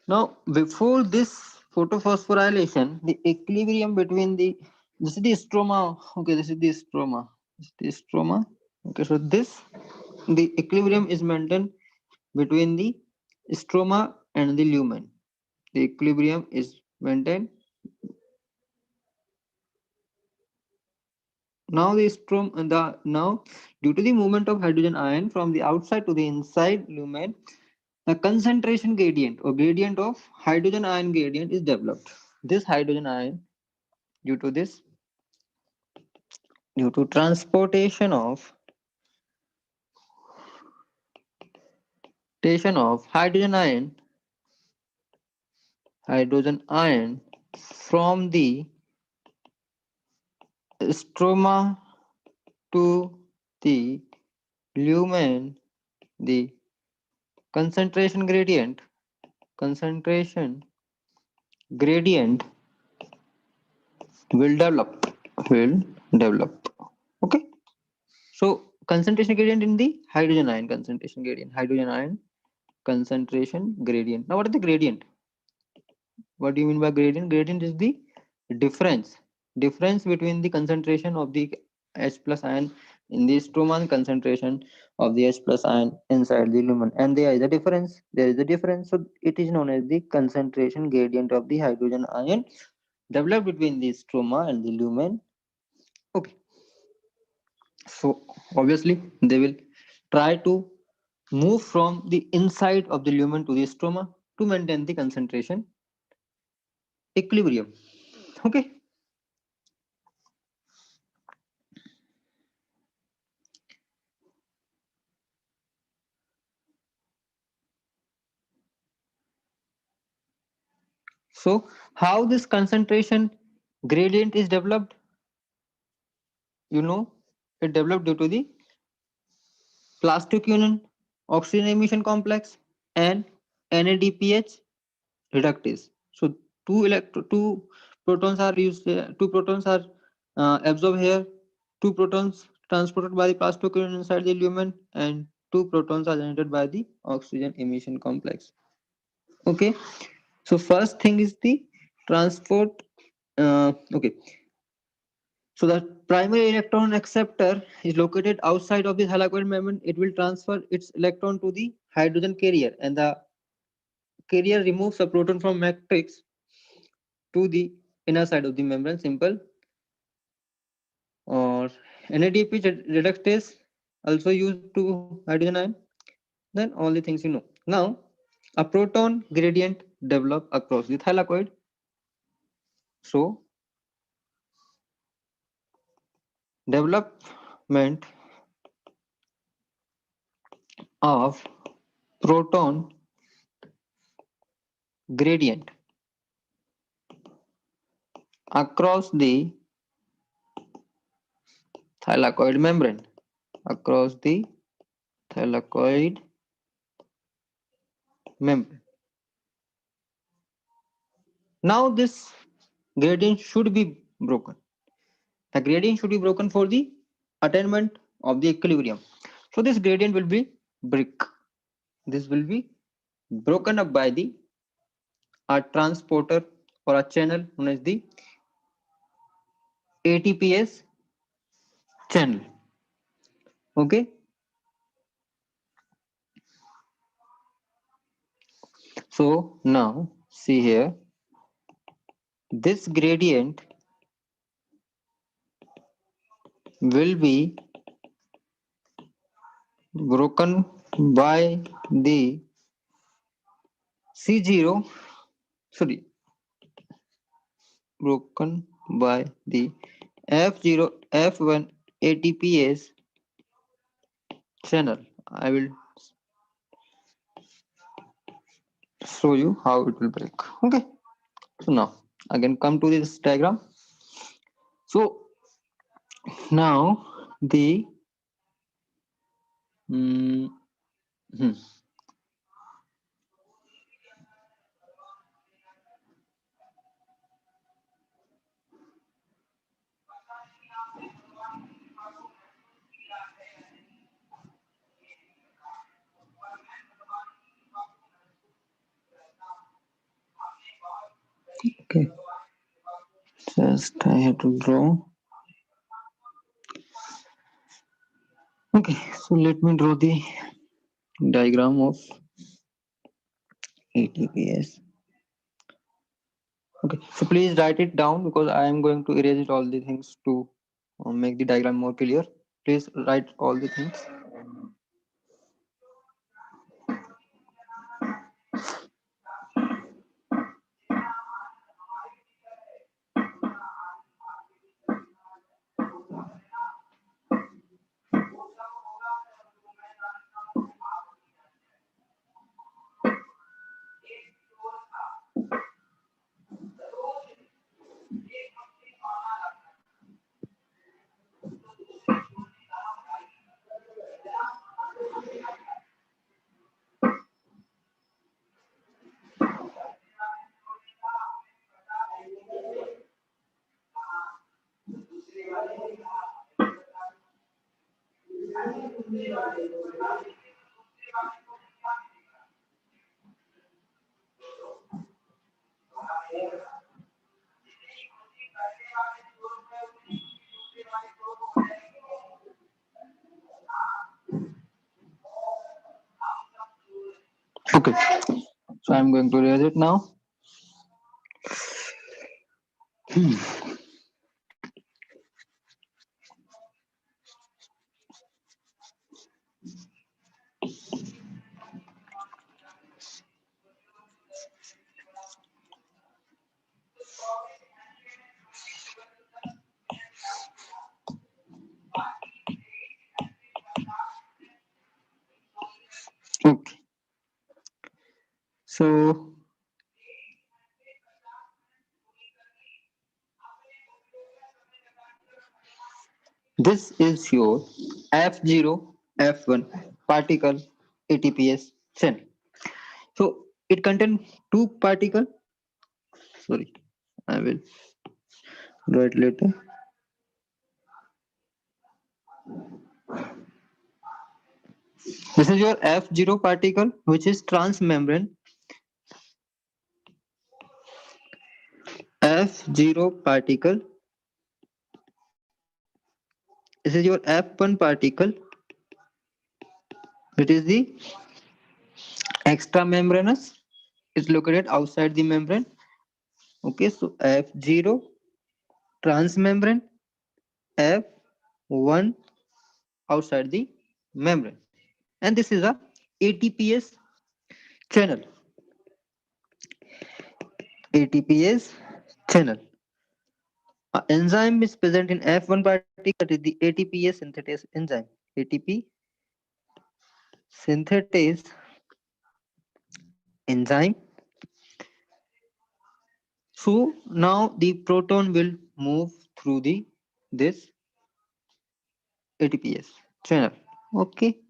Now before this photophosphorylation, the equilibrium between this is the stroma. Okay, this is the stroma. This is the stroma. Okay, so the equilibrium is maintained between the stroma and the lumen. The equilibrium is maintained. Now due to the movement of hydrogen ion from the outside to the inside lumen, the concentration gradient or gradient of hydrogen ion gradient is developed. This hydrogen ion, due to this due to transportation of hydrogen ion from the stroma to the lumen, the concentration gradient concentration gradient will develop. Okay, so concentration gradient in the hydrogen ion concentration gradient. Now what is the gradient? What do you mean by gradient? Gradient is the difference between the concentration of the H plus ion in the stroma and concentration of the H plus ion inside the lumen, and there is a difference, so it is known as the concentration gradient of the hydrogen ion developed between the stroma and the lumen. Okay, so obviously they will try to move from the inside of the lumen to the stroma to maintain the concentration equilibrium. Okay, so how this concentration gradient is developed? You know, it developed due to the plastic union, oxygen emission complex, and NADPH reductase. So two protons are used. Two protons are absorbed here. Two protons transported by the plastic union inside the lumen, and two protons are generated by the oxygen emission complex. Okay. So first thing is the transport. Okay. So the primary electron acceptor is located outside of the thylakoid membrane. It will transfer its electron to the hydrogen carrier, and the carrier removes a proton from matrix to the inner side of the membrane. Simple. Or NADP reductase also used to hydrogen ion. Then all the things you know. Now a proton gradient develop across the thylakoid. So development of proton gradient across the thylakoid membrane. Across the thylakoid membrane. Now this gradient should be broken. The gradient should be broken for the attainment of the equilibrium. So this gradient will be brick. This will be broken up by the a transporter or a channel known as the ATPase channel. Okay. So now see here, this gradient will be broken by the C0, sorry, broken by the F0 F1 ATPase channel. I will show you how it will break. Okay, so now again come to this diagram. So now the mm, hmm, okay, just I have to draw. Okay, so let me draw the diagram of ATPase. Okay, so please write it down because I am going to erase it all the things to make the diagram more clear. Please write all the things. Okay, so I'm going to erase it now. Okay, so this is your F0 F1 particle ATPS channel. So it contains two particle. Sorry, I will do it later. This is your F0 particle, which is transmembrane. F0 particle. This is your F1 particle, which is the extramembranous. It's located outside the membrane. Okay, so F0 transmembrane, F1 outside the membrane. And this is a ATPase channel. ATPase channel. An enzyme is present in F1 particle, that is the ATPase synthetase enzyme. ATP synthetase enzyme. So now the proton will move through the this ATPase channel. Okay.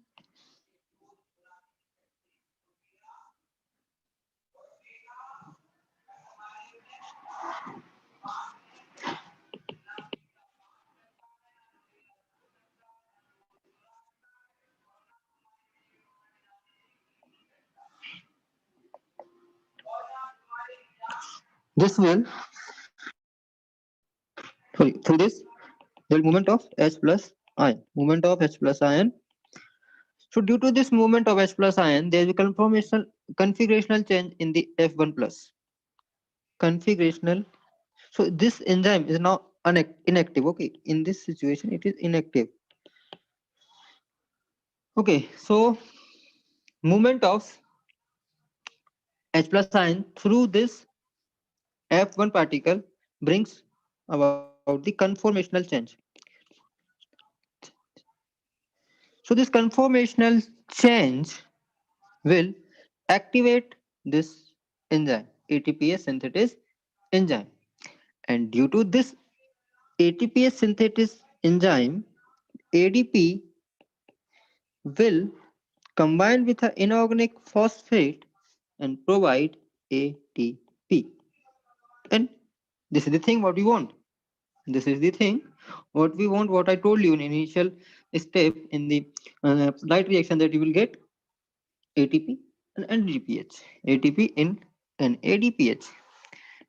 This will, sorry, through this there will movement of H plus ion. Movement of H plus ion. So due to this movement of H plus ion, there is a configurational change in the F1 plus. Configurational. So this enzyme is now inactive. Okay, in this situation it is inactive. Okay, so movement of H plus ion through this F1 particle brings about the conformational change. So this conformational change will activate this enzyme, ATPase synthetase enzyme. And due to this ATPase synthetase enzyme, ADP will combine with an inorganic phosphate and provide ATP. And this is the thing what we want. This is the thing what we want, what I told you in initial step in the light reaction, that you will get ATP and NADPH. ATP in and ADPH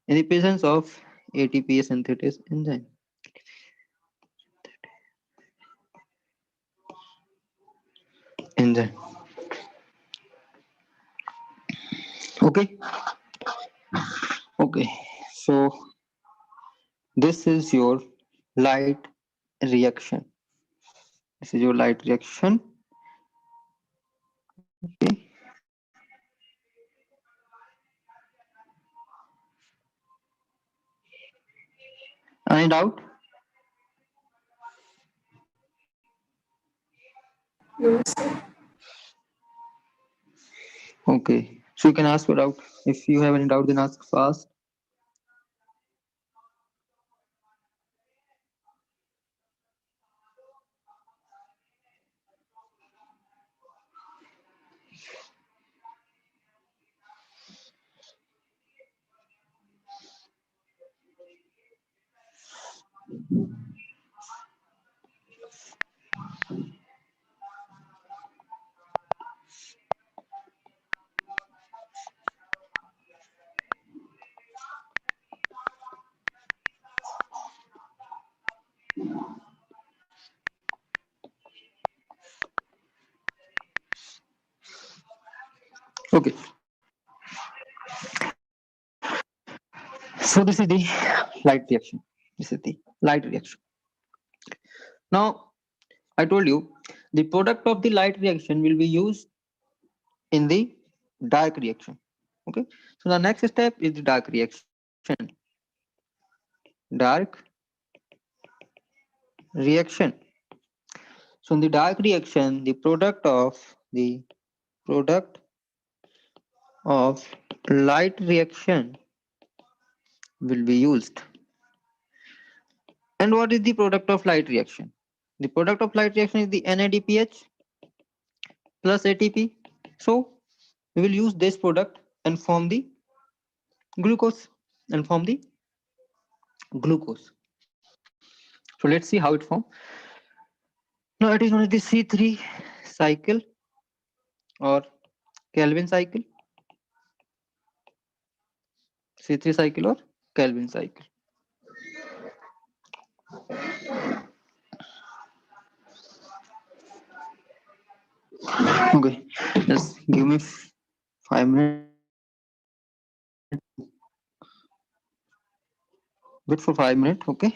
in the presence of ATPase synthetase enzyme. Enzyme. Okay. Okay. So this is your light reaction. This is your light reaction. Okay. Any doubt? No, sir. Okay. So you can ask for doubt. If you have any doubt, then ask fast. Okay, so this is the light reaction. This is the light reaction. Now, I told you the product of the light reaction will be used in the dark reaction. Okay, so the next step is the dark reaction. Dark reaction. So in the dark reaction, the product of light reaction will be used. And what is the product of light reaction? The product of light reaction is the NADPH plus ATP. So we will use this product and form the glucose and form the glucose. So let's see how it forms. Now it is known as the C3 cycle or Kelvin cycle. C3 cycle or Kelvin cycle. Okay, just give me 5 minutes. Wait for 5 minutes. Okay.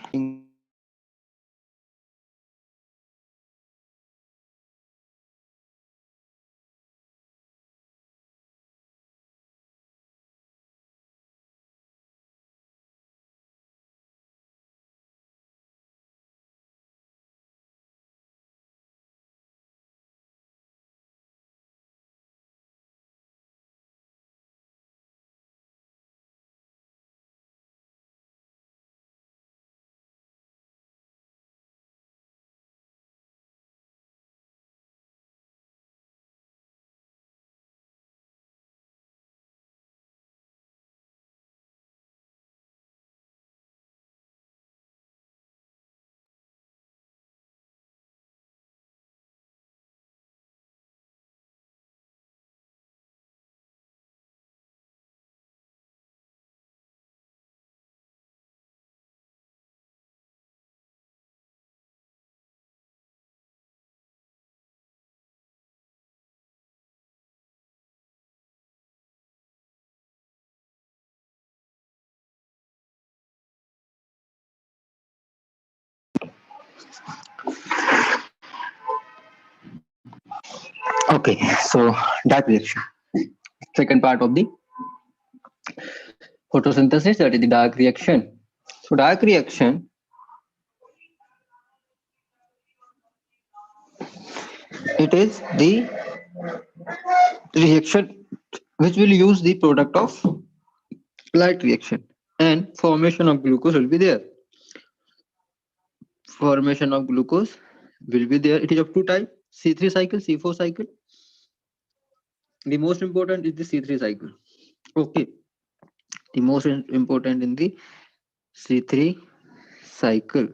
Okay, so dark reaction. Second part of the photosynthesis, that is the dark reaction. So dark reaction, it is the reaction which will use the product of light reaction and formation of glucose will be there. Formation of glucose will be there. It is of two types: C3 cycle, C4 cycle. The most important is the C3 cycle. Okay, the most important in the C3 cycle.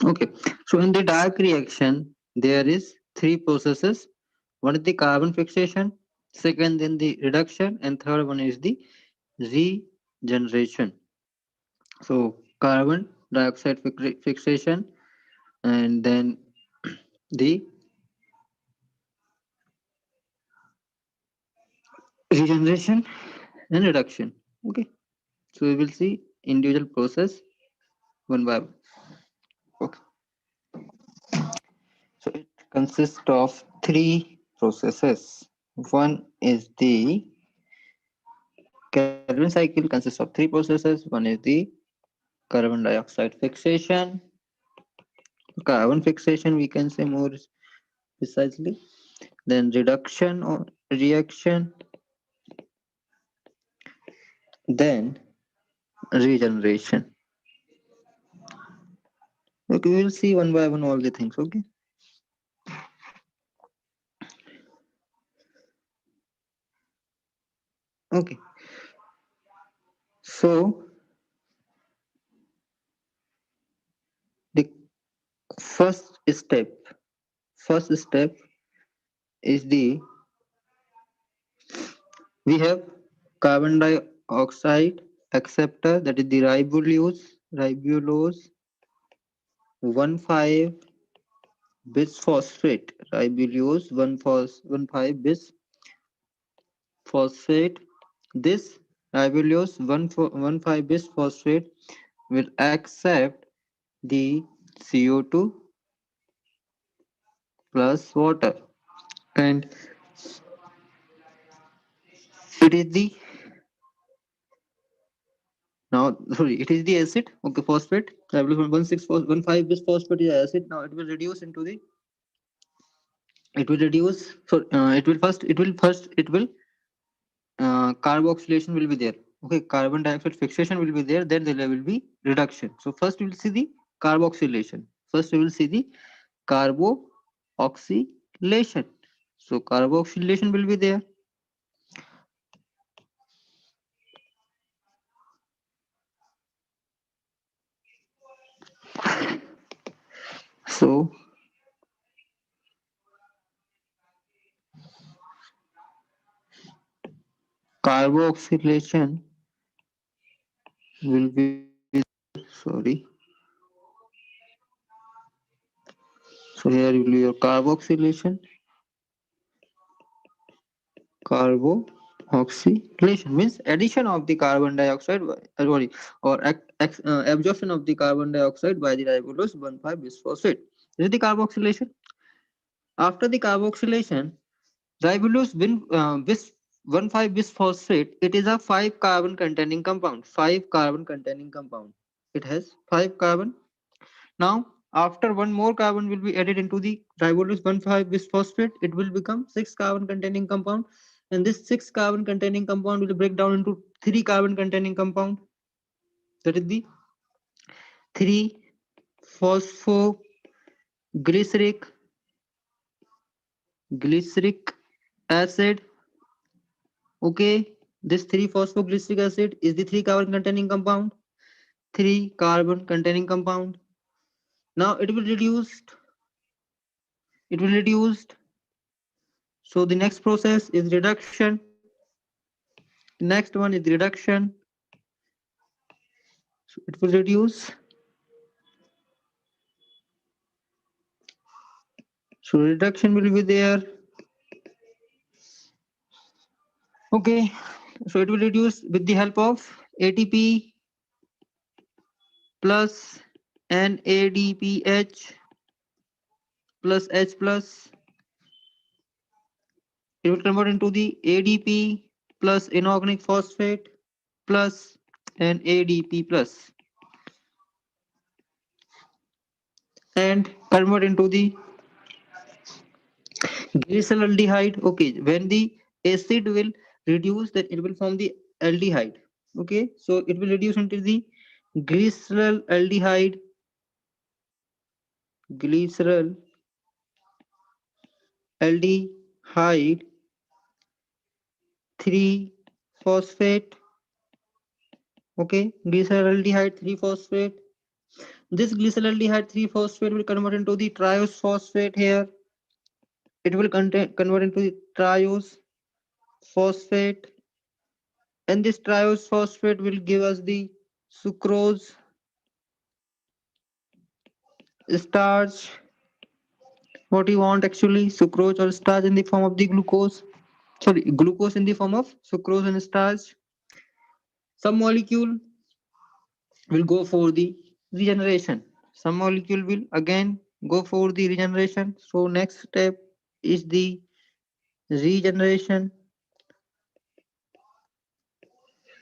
Okay, so in the dark reaction, there is three processes. One is the carbon fixation, second in the reduction, and third one is the regeneration. So carbon dioxide fixation, and then the regeneration and reduction. Okay, so we will see individual process one by one. Okay, so it consists of three processes. One is the Calvin cycle consists of three processes. One is the carbon dioxide fixation, carbon fixation, we can say more precisely. Then reduction or reaction, then regeneration. Okay, we will see one by one all the things. Okay. Okay. So the first step, first step is the we have carbon dioxide acceptor, that is the ribulose 1,5 bisphosphate, ribulose 1,5 bisphosphate. This ribulose 1,5 bisphosphate will accept the CO2 plus water, and it is the now sorry, it is the acid. Okay, phosphate ribulose 1,615 bisphosphate is acid. Now it will reduce into the it will reduce so it will carboxylation will be there. Okay, carbon dioxide fixation will be there, then there will be reduction. So first we will see the carboxylation. First we will see the carboxylation. So carboxylation will be there. So carboxylation will be sorry. So here will be your carboxylation, carboxylation means addition of the carbon dioxide sorry, or absorption of the carbon dioxide by the ribulose 1,5 bisphosphate. This is the carboxylation. After the carboxylation, ribulose 1,5 bisphosphate, it is a 5 carbon containing compound. 5 carbon containing compound. It has 5 carbon. Now, after one more carbon will be added into the ribulose 1,5 bisphosphate, it will become 6 carbon containing compound. And this 6 carbon containing compound will break down into 3 carbon containing compound. That is the 3 phosphoglyceric glyceric acid. Okay, this 3 phosphoglyceric acid is the 3 carbon containing compound. 3 carbon containing compound. Now it will reduced. It will reduced. So the next process is reduction. Next one is reduction. So it will reduce. So reduction will be there. Okay. So it will reduce with the help of ATP plus NADPH plus H plus. It will convert into the ADP plus inorganic phosphate plus NADP plus and convert into the glyceraldehyde. Okay, when the acid will reduce, then it will form the aldehyde. Okay, so it will reduce into the glyceraldehyde, glyceraldehyde 3 phosphate. Okay, glyceraldehyde 3 phosphate. This glyceraldehyde 3 phosphate will convert into the triose phosphate here. It will convert into the triose phosphate, and this triose phosphate will give us the sucrose, starch. What you want actually, sucrose or starch in the form of the glucose. Sorry, glucose in the form of sucrose and starch. Some molecule will go for the regeneration. Some molecule will again go for the regeneration. So next step is the regeneration.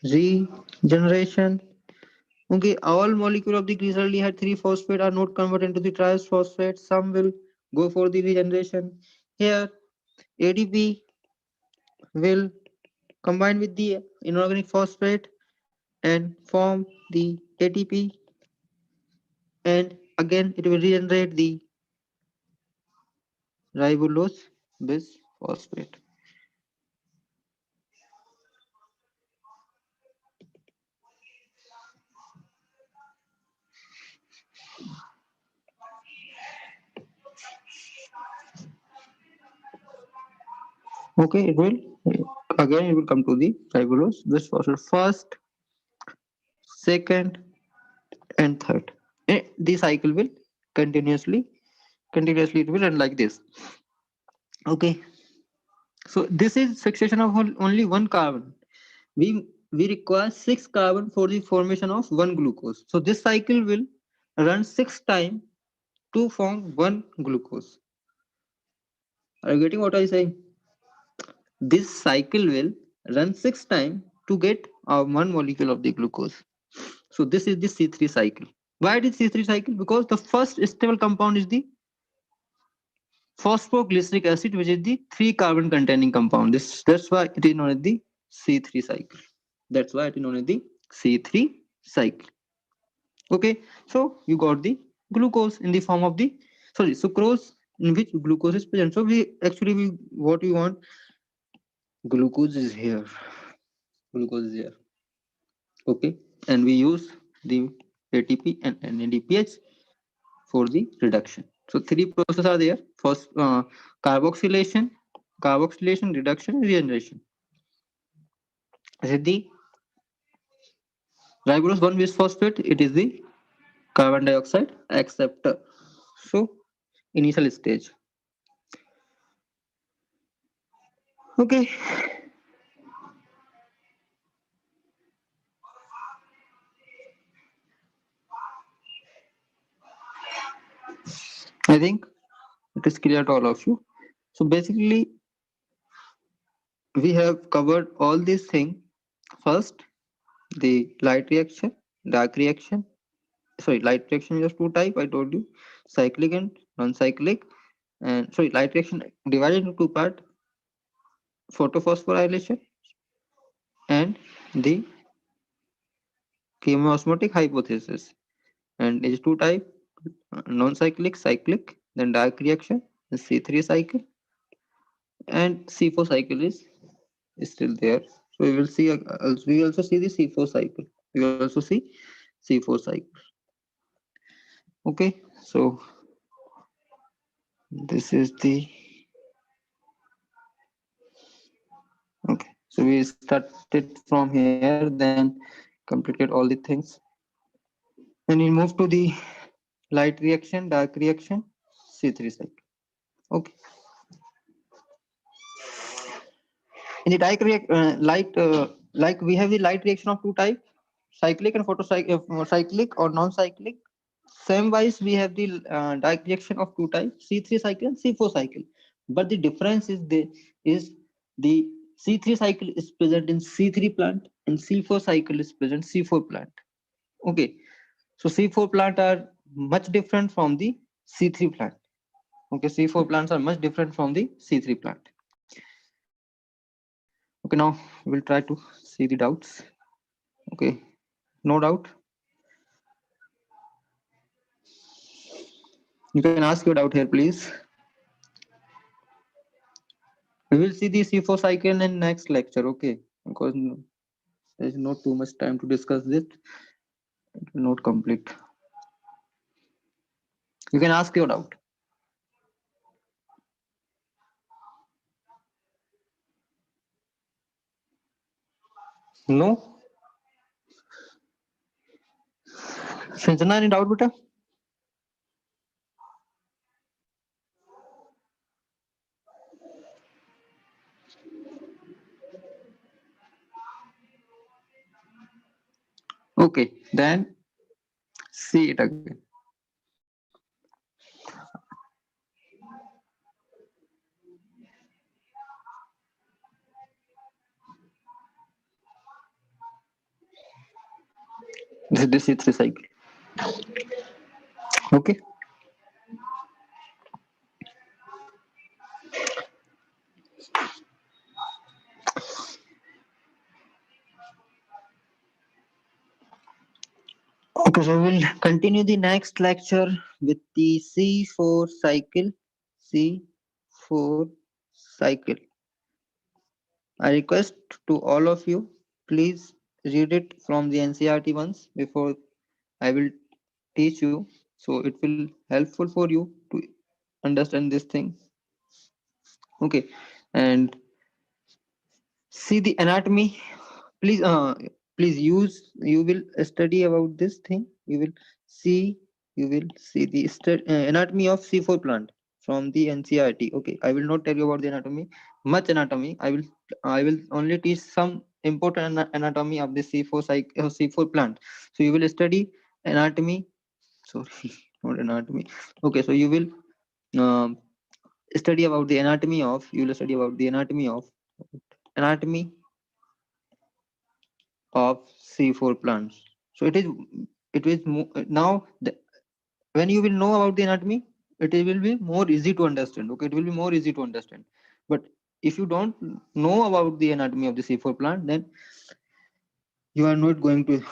Regeneration. Okay, all molecule of the glyceraldehyde 3 phosphate are not converted into the triose phosphate. Some will go for the regeneration. Here, ADP will combine with the inorganic phosphate and form the ATP, and again it will regenerate the ribulose bisphosphate. Okay, it will again it will come to the ribulose bisphosphate first, second, and third. The cycle will continuously continuously it will run like this. Okay, so this is fixation of only one carbon. We require 6 carbon for the formation of one glucose. So this cycle will run 6 times to form one glucose. Are you getting what I say? This cycle will run 6 times to get one molecule of the glucose. So this is the C3 cycle. Why it is C3 cycle? Because the first stable compound is the phosphoglyceric acid, which is the 3 carbon containing compound. That's why it is known as the C3 cycle. That's why it is known as the C3 cycle. Okay, so you got the glucose in the form of the sucrose in which glucose is present. So we what we want, glucose is here. Glucose is here. Okay, and we use the ATP and NADPH for the reduction. So 3 processes are there. First, carboxylation, reduction, and regeneration. This is the ribulose 1 bisphosphate. It is the carbon dioxide acceptor. So initial stage. Okay. I think it is clear to all of you. So basically, we have covered all these things. First, the light reaction, dark reaction. Light reaction is 2 types. I told you, cyclic and non-cyclic. And light reaction divided into 2 parts: photophosphorylation and the chemoosmotic hypothesis. And it is 2 types: non-cyclic, cyclic, then dark reaction, the C3 cycle, and C4 cycle is still there. So we will see. We also see the C4 cycle. We will also see C4 cycle. Okay, so this is the okay. So we started from here, then completed all the things, and we move to the light reaction, dark reaction, C3 cycle. Okay. In the like we have the light reaction of 2 types: cyclic and cyclic or non-cyclic. Same wise, we have the dark reaction of 2 types: C3 cycle and C4 cycle. But the difference is the C3 cycle is present in C3 plant and C4 cycle is present C4 plant. Okay, so C4 plant are much different from the C3 plant. Okay, C4 plants are much different from the C3 plant. Okay, now we'll try to see the doubts. Okay, no doubt. You can ask your doubt here, please. We will see the C4 cycle in next lecture, okay? Because there is not too much time to discuss this. It will not complete. You can ask your doubt. No? Sanjana, any doubt, beta? Okay, then see it again. This is the C3 cycle. Okay. Okay, so we will continue the next lecture with the C4 cycle. C4 cycle. I request to all of you, please read it from the NCRT once before I will teach you. So it will helpful for you to understand this thing. Okay, and see the anatomy. Please, please use. You will study about this thing. See. You will see the anatomy of C4 plant from the NCRT. Okay, I will not tell you about the anatomy. Much anatomy. I will only teach some important anatomy of the C4 plant. So you will study anatomy. Sorry, not anatomy. Okay, so you will um, study about the anatomy of. You will study about the anatomy of C4 plants. So now when you will know about the anatomy, it will be more easy to understand. Okay, it will be more easy to understand. But if you don't know about the anatomy of the C4 plant, then you are not going to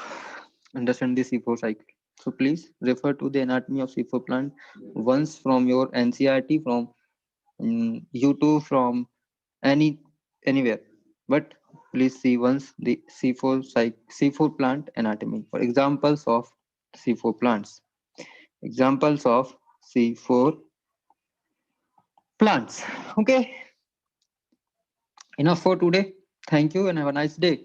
understand the C4 cycle. So please refer to the anatomy of C4 plant once from your NCRT, from YouTube, from anywhere. But please see once the C4 plant anatomy. For examples of C4 plants. Examples of C4 plants. Okay, enough for today. Thank you and have a nice day.